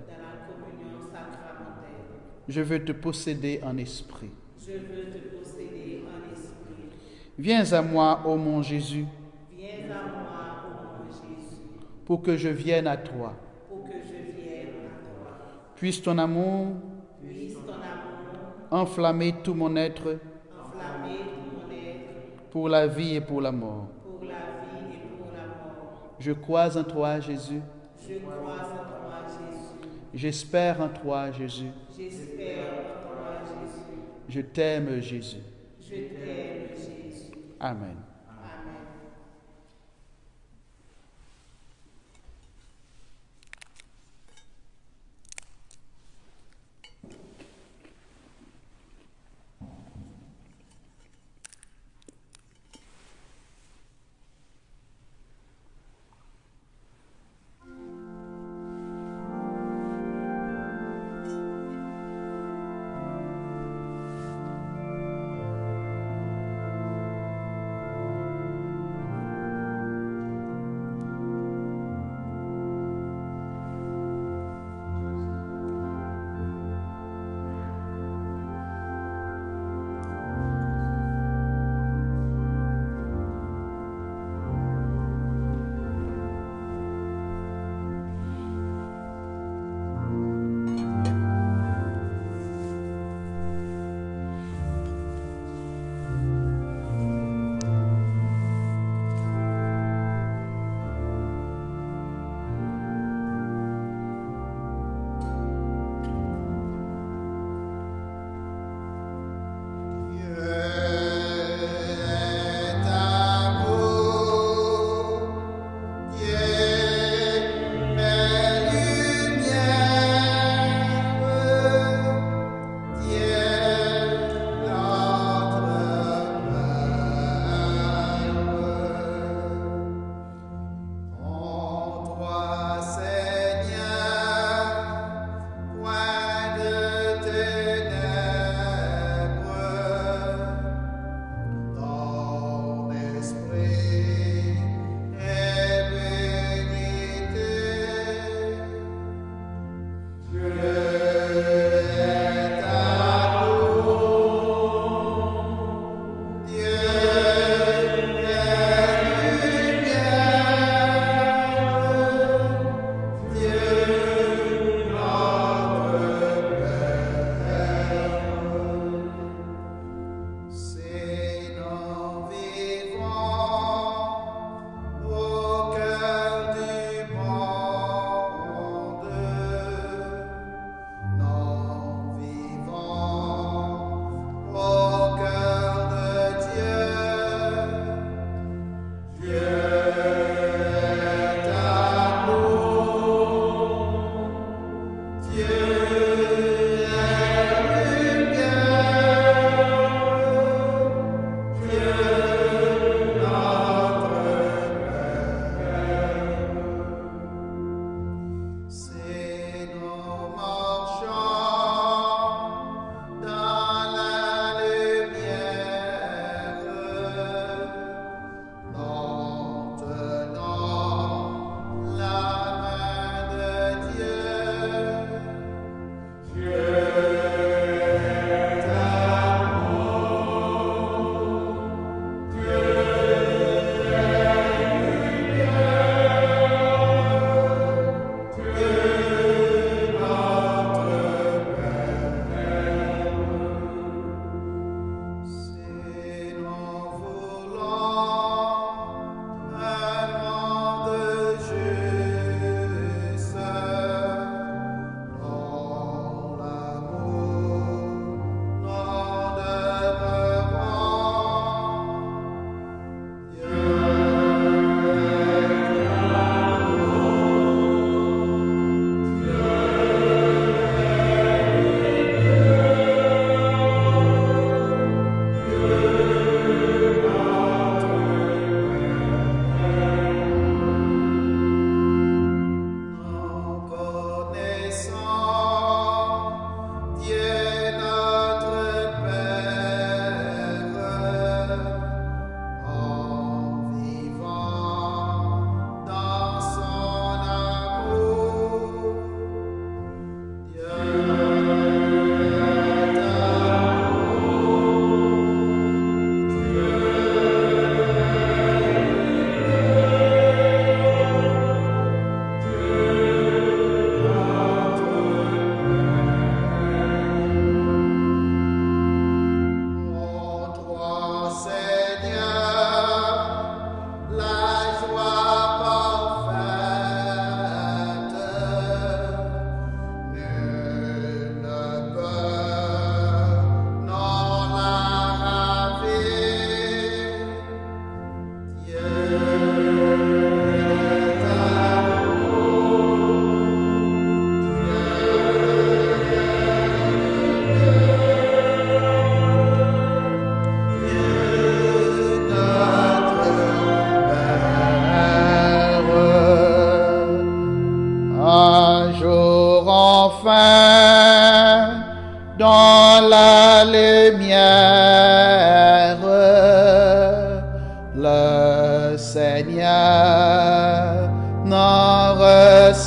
communion sacramentelle. Je veux te posséder en esprit. Je veux te posséder en esprit. Viens à moi, ô mon Jésus, Viens à moi, ô mon Jésus, pour que je vienne à toi. pour que je vienne à toi. Puisse ton amour Puisse ton amour enflammer tout mon être enflammer tout mon être pour la vie et pour la mort. pour la vie et pour la mort. Je crois en toi, Jésus. Je crois en toi, Jésus. J'espère en toi, Jésus. J'espère en toi, Jésus. Je t'aime, Jésus. Je t'aime, Jésus. Amen. Amen. Amen.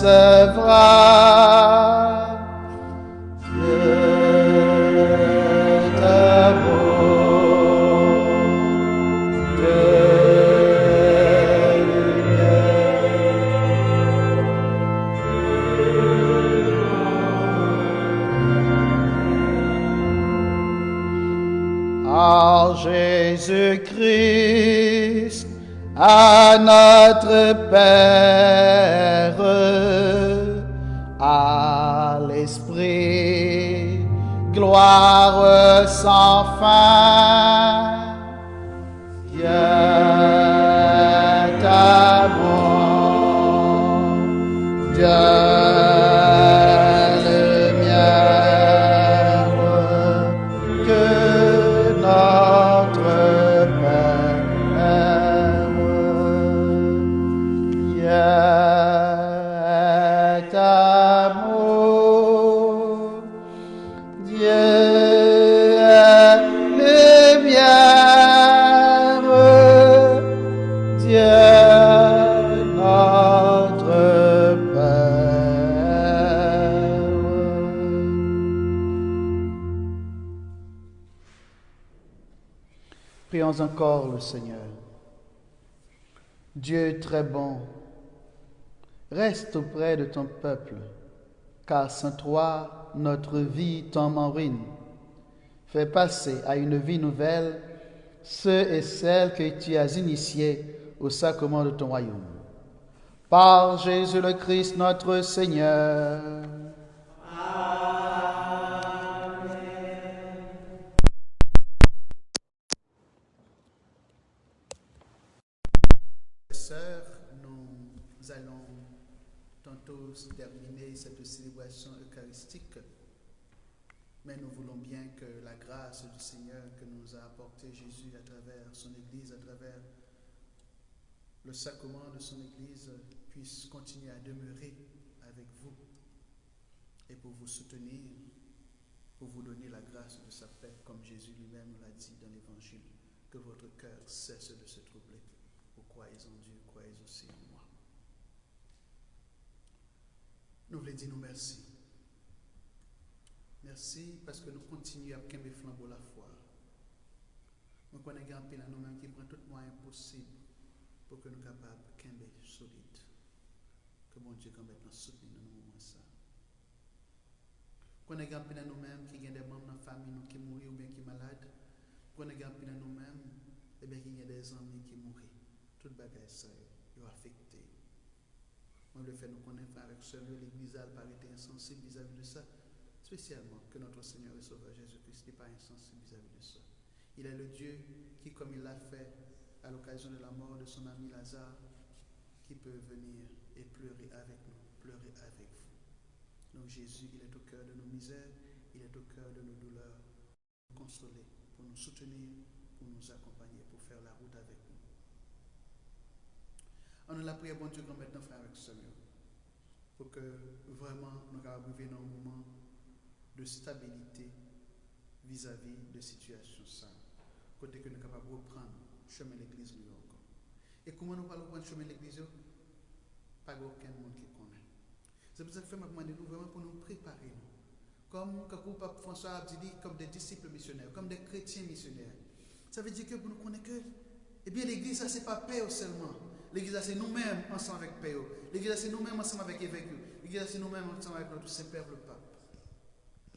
recevra. Dieu d'amour, de lumière. À Jésus-Christ, à notre Père, à l'Esprit, gloire sans fin. Dieu d'amour, Dieu lumière, que notre Père. Dieu d'amour, Dieu lumière, Dieu notre Père. Prions encore le Seigneur. Dieu très bon, reste auprès de ton peuple, car sans toi, notre vie tombe en ruine. Fais passer à une vie nouvelle ceux et celles que tu as initiés au sacrement de ton royaume. Par Jésus le Christ, notre Seigneur. Sœurs, nous allons tantôt terminer cette célébration eucharistique, mais nous voulons bien que la grâce du Seigneur que nous a apporté Jésus à travers son Église, à travers le sacrement de son Église, puisse continuer à demeurer avec vous et pour vous soutenir, pour vous donner la grâce de sa paix, comme Jésus lui-même nous l'a dit dans l'Évangile, que votre cœur cesse de se troubler. Vous croyez en Dieu, croyez aussi en moi. Nous voulons dire nous merci. Merci parce que nous continuons à camper flambeau la foi. Nous connaissons un peu nous-mêmes qui prend tout moyen possible pour que nous soyons capables de camper solide. Que bon Dieu quand maintenant soutenir dans nous moments ça. Nous connaissons un peu nous-mêmes qui ont des membres dans la famille qui mourent ou bien qui sont malades. Nous connaissons un peu nous-mêmes et bien qui ont des amis qui mourent. Tout bagage ça est affecté. On le fait nous connaître avec celui l'Église a pas été insensible vis-à-vis de ça, spécialement que notre Seigneur et Sauveur Jésus-Christ n'est pas insensible vis-à-vis de ça. Il est le Dieu qui, comme il l'a fait à l'occasion de la mort de son ami Lazare, qui peut venir et pleurer avec nous, pleurer avec vous. Donc Jésus, il est au cœur de nos misères, il est au cœur de nos douleurs, pour nous consoler, pour nous soutenir, pour nous accompagner, pour faire la route avec nous. On a la prière, bon Dieu, qu'on mette nos frères avec Seigneur, pour que vraiment nous arrivions dans un moment de stabilité vis-à-vis de situations ça. Côté que nous sommes capables de reprendre le chemin de l'église encore. Et comment nous parlons de chemin de l'église? Pas aucun monde qui connaît. C'est pour ça que je vais demander nous vraiment pour nous préparer. Comme le pape François a dit, comme des disciples missionnaires, comme des chrétiens missionnaires. Ça veut dire que pour nous connaître que, eh bien l'église, ça c'est pas paix seulement. L'église, c'est nous-mêmes ensemble avec Père. L'église, c'est nous-mêmes ensemble avec évêque. L'église, c'est nous-mêmes ensemble avec notre Saint-Père, le Pape.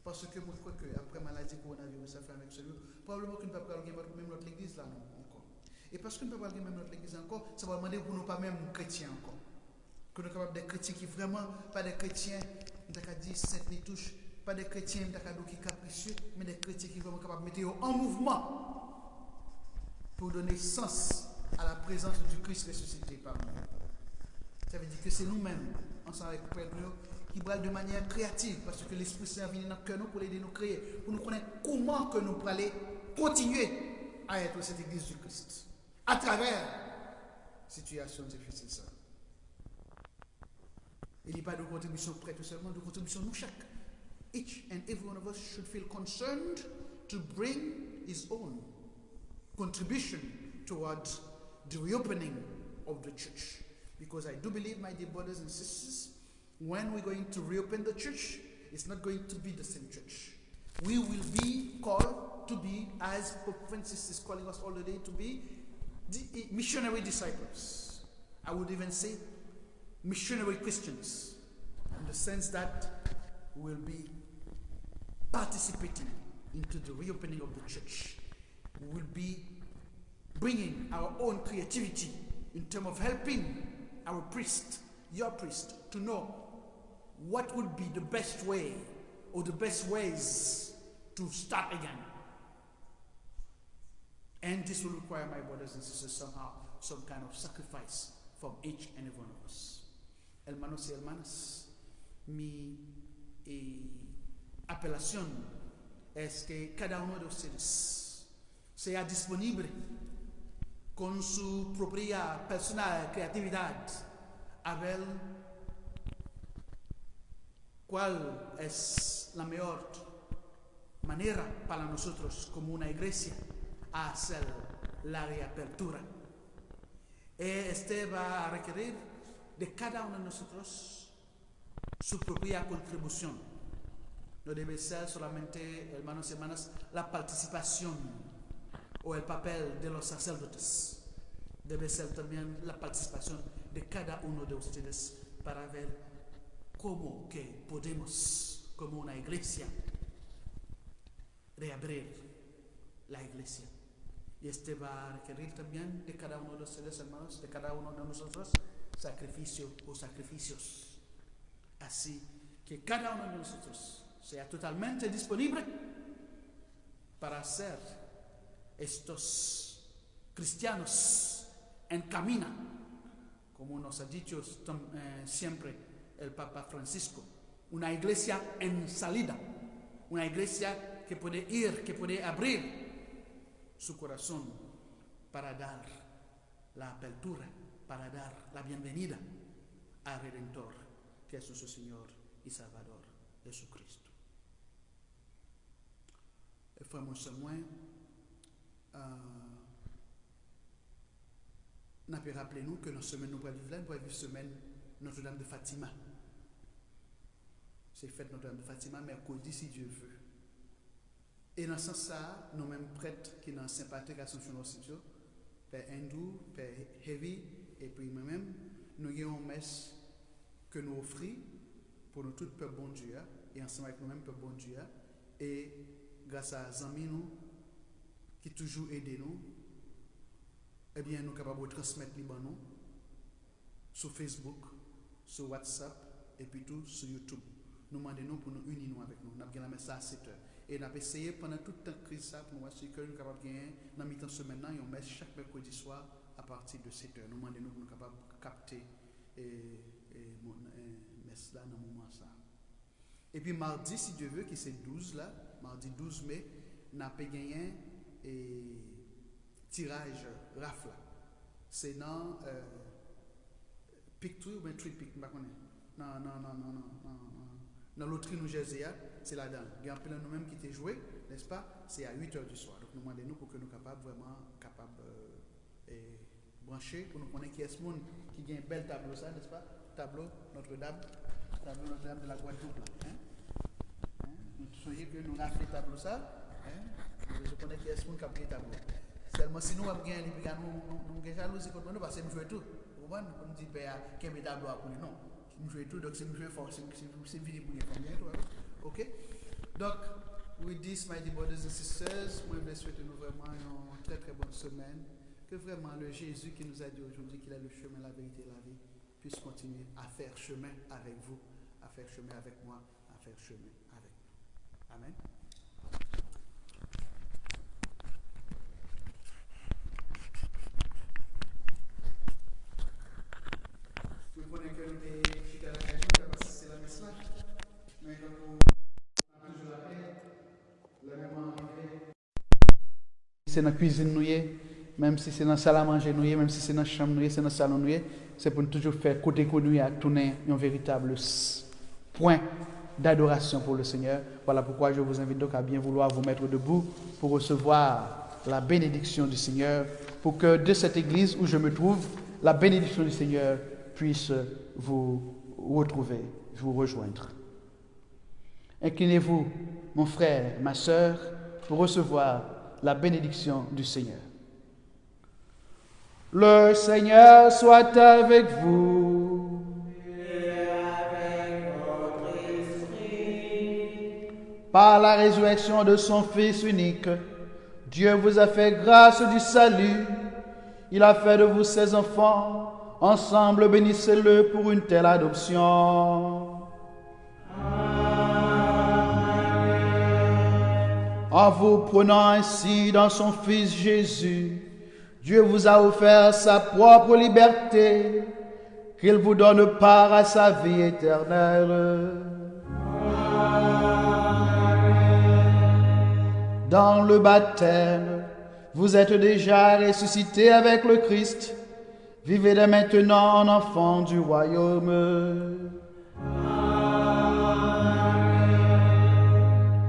Parce que moi, je crois qu'après maladie coronavirus, ça fait avec celui probablement que nous ne pouvons pas même notre église là, non, encore. Et parce que nous ne pouvons pas même notre église encore, ça va demander pour nous pas même chrétiens encore. Que nous sommes capables des chrétiens qui vraiment, pas des chrétiens, nous avons dit sainte les touches, pas des chrétiens qui capricieux, mais des chrétiens qui sont vraiment capables de mettre en mouvement pour donner sens à la présence du Christ ressuscité par nous. Ça veut dire que c'est nous-mêmes, ensemble avec Père Dieu, qui brûlent de manière créative, parce que l'Esprit Saint vient dans notre cœur pour aider nous créer, pour nous connaître comment que nous pourrons aller continuer à être cette Église du Christ, à travers situations difficiles. Ça. Il n'y a pas de contribution prête seulement, de contribution nous chaque. Each and every one of us should feel concerned to bring his own contribution towards the reopening of the church. Because I do believe, my dear brothers and sisters, When we're going to reopen the church, it's not going to be the same church. We will be called to be, as Pope Francis is calling us all the day, to be missionary disciples. I would even say missionary Christians, in the sense that we will be participating into the reopening of the church. We will be bringing our own creativity in terms of helping our priest, your priest, to know what would be the best way or the best ways to start again. And this will require, my brothers and sisters, somehow some kind of sacrifice from each and every one of us. Hermanos y hermanas, mi apelación es que cada uno de ustedes sea disponible con su propia personal creatividad a ver cuál es la mejor manera para nosotros como una iglesia a hacer la reapertura. Este va a requerir de cada uno de nosotros su propia contribución. No debe ser solamente, hermanos y hermanas, la participación o el papel de los sacerdotes. Debe ser también la participación de cada uno de ustedes para ver cómo que podemos, como una iglesia, reabrir la iglesia. Y este va a requerir también de cada uno de ustedes, hermanos, de cada uno de nosotros, sacrificio o sacrificios. Así que cada uno de nosotros sea totalmente disponible para ser estos cristianos en camino, como nos ha dicho siempre el Papa Francisco, una iglesia en salida, una iglesia que puede ir, que puede abrir su corazón para dar la apertura, para dar la bienvenida al Redentor, que es nuestro Señor y Salvador, Jesucristo. Frère Montsemoin, n'a pas rappelé nous que la semaine nous pourrions vivre la semaine Notre-Dame de Fatima. C'est fête Notre-Dame de Fatima mercredi si Dieu veut. Et dans ce sens-là, nous-mêmes prêtres qui sont sympathiques à son studio, Père Hindou, Père Heavy, et puis moi-même, nous avons une messe que nous offrons pour nous tous, Père bon Dieu, et ensemble avec nous-mêmes, Père bon Dieu, et grâce à Zami nous, qui toujours aident nous, eh bien, nous sommes capables de transmettre les nous sur Facebook, sur WhatsApp, et puis tout sur YouTube. Nous demandons pour nous unir avec nous. Nous avons la messe à 7 heures. Et nous avons essayé pendant toute la crise pour nous assurer que nous sommes capables de gagner dans le mi-temps semaine, et on met chaque mercredi soir à partir de 7 heures. Nous demandons pour nous capables de capter messe là dans le moment ça. Et puis mardi, si Dieu veut, qui c'est 12 là, mardi 12 mai, nous avons gagné tirage rafle. C'est dans Pick-Tree ou bien Tree-Pick, je ne sais pas. Non. Dans l'autre New Jersey, c'est là-dedans. Il y a un peu de nous-mêmes qui étaient joués, n'est-ce pas? C'est à 8 heures du soir. Donc nous demandons pour que nous soyons vraiment capables de brancher, pour nous connaître qui est ce monde qui a un bel tableau, ça, n'est-ce pas? Tableau Notre-Dame de la Guadeloupe. Nous soyez que nous raflons le tableau, ça. Je connais qui est ce monde qui a pris le tableau. Seulement si nous avons gagné, nous avons jalousie contre nous parce que nous faisons tout. Vous comprenez? On dit qu'il y a un tableau à couler. Non. Nous faisons tout, donc c'est nous faisons fort, c'est vite pour les combien, ok? Donc, with this, my dear brothers and sisters, moi je souhaite nous vraiment une très très bonne semaine. Que vraiment le Jésus qui nous a dit aujourd'hui qu'il est le chemin, la vérité et la vie, puisse continuer à faire chemin avec vous, à faire chemin avec moi, à faire chemin avec nous. Amen. C'est dans la cuisine nouée, même si c'est dans la salle à manger nouée, même si c'est dans la chambre nouée, c'est dans le salon nouée, c'est pour nous toujours faire côté connu à tourner un véritable point d'adoration pour le Seigneur. Voilà pourquoi je vous invite donc à bien vouloir vous mettre debout pour recevoir la bénédiction du Seigneur, pour que de cette église où je me trouve, la bénédiction du Seigneur puisse vous retrouver. vous rejoindre. Inclinez-vous, mon frère, ma sœur, pour recevoir la bénédiction du Seigneur. Le Seigneur soit avec vous. Et avec votre esprit. Par la résurrection de son Fils unique, Dieu vous a fait grâce du salut. Il a fait de vous ses enfants. Ensemble, bénissez-le pour une telle adoption. En vous prenant ainsi dans son Fils Jésus, Dieu vous a offert sa propre liberté, qu'il vous donne part à sa vie éternelle. Dans le baptême, vous êtes déjà ressuscités avec le Christ. Vivez dès maintenant en enfants du royaume.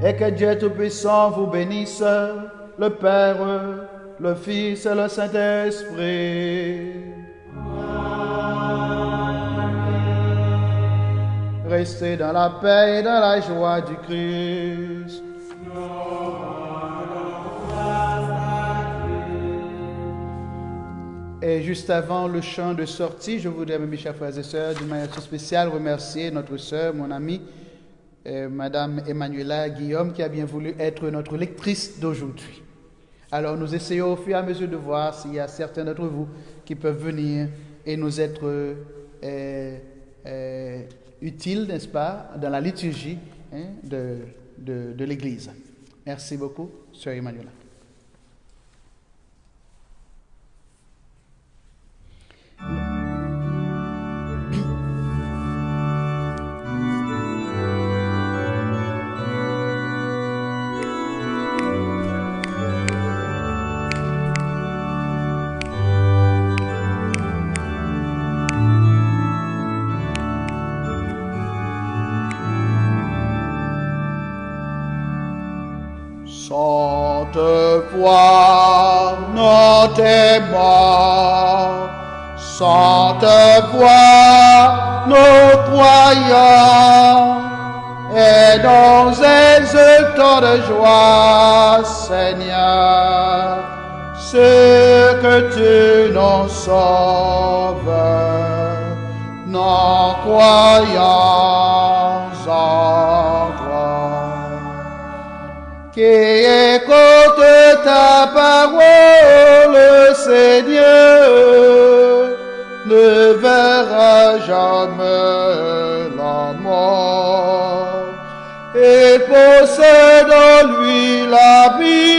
Et que Dieu Tout-Puissant vous bénisse, le Père, le Fils et le Saint-Esprit. Restez dans la paix et dans la joie du Christ. Et juste avant le chant de sortie, je voudrais, mes chers frères et sœurs, d'une manière très spéciale, remercier notre sœur, mon amie, Madame Emmanuela Guillaume, qui a bien voulu être notre lectrice d'aujourd'hui. Alors nous essayons au fur et à mesure de voir s'il y a certains d'entre vous qui peuvent venir et nous être utiles, n'est-ce pas, dans la liturgie de l'Église. Merci beaucoup, sœur Emmanuela. Sainte voix, notre mort, Sainte voix, nos croyants, et nous exultons de joie, Seigneur, ce que tu nous sauves, nous croyons en toi. Qui écoute ta parole, Seigneur, ne verra jamais la mort. Il possède en lui la vie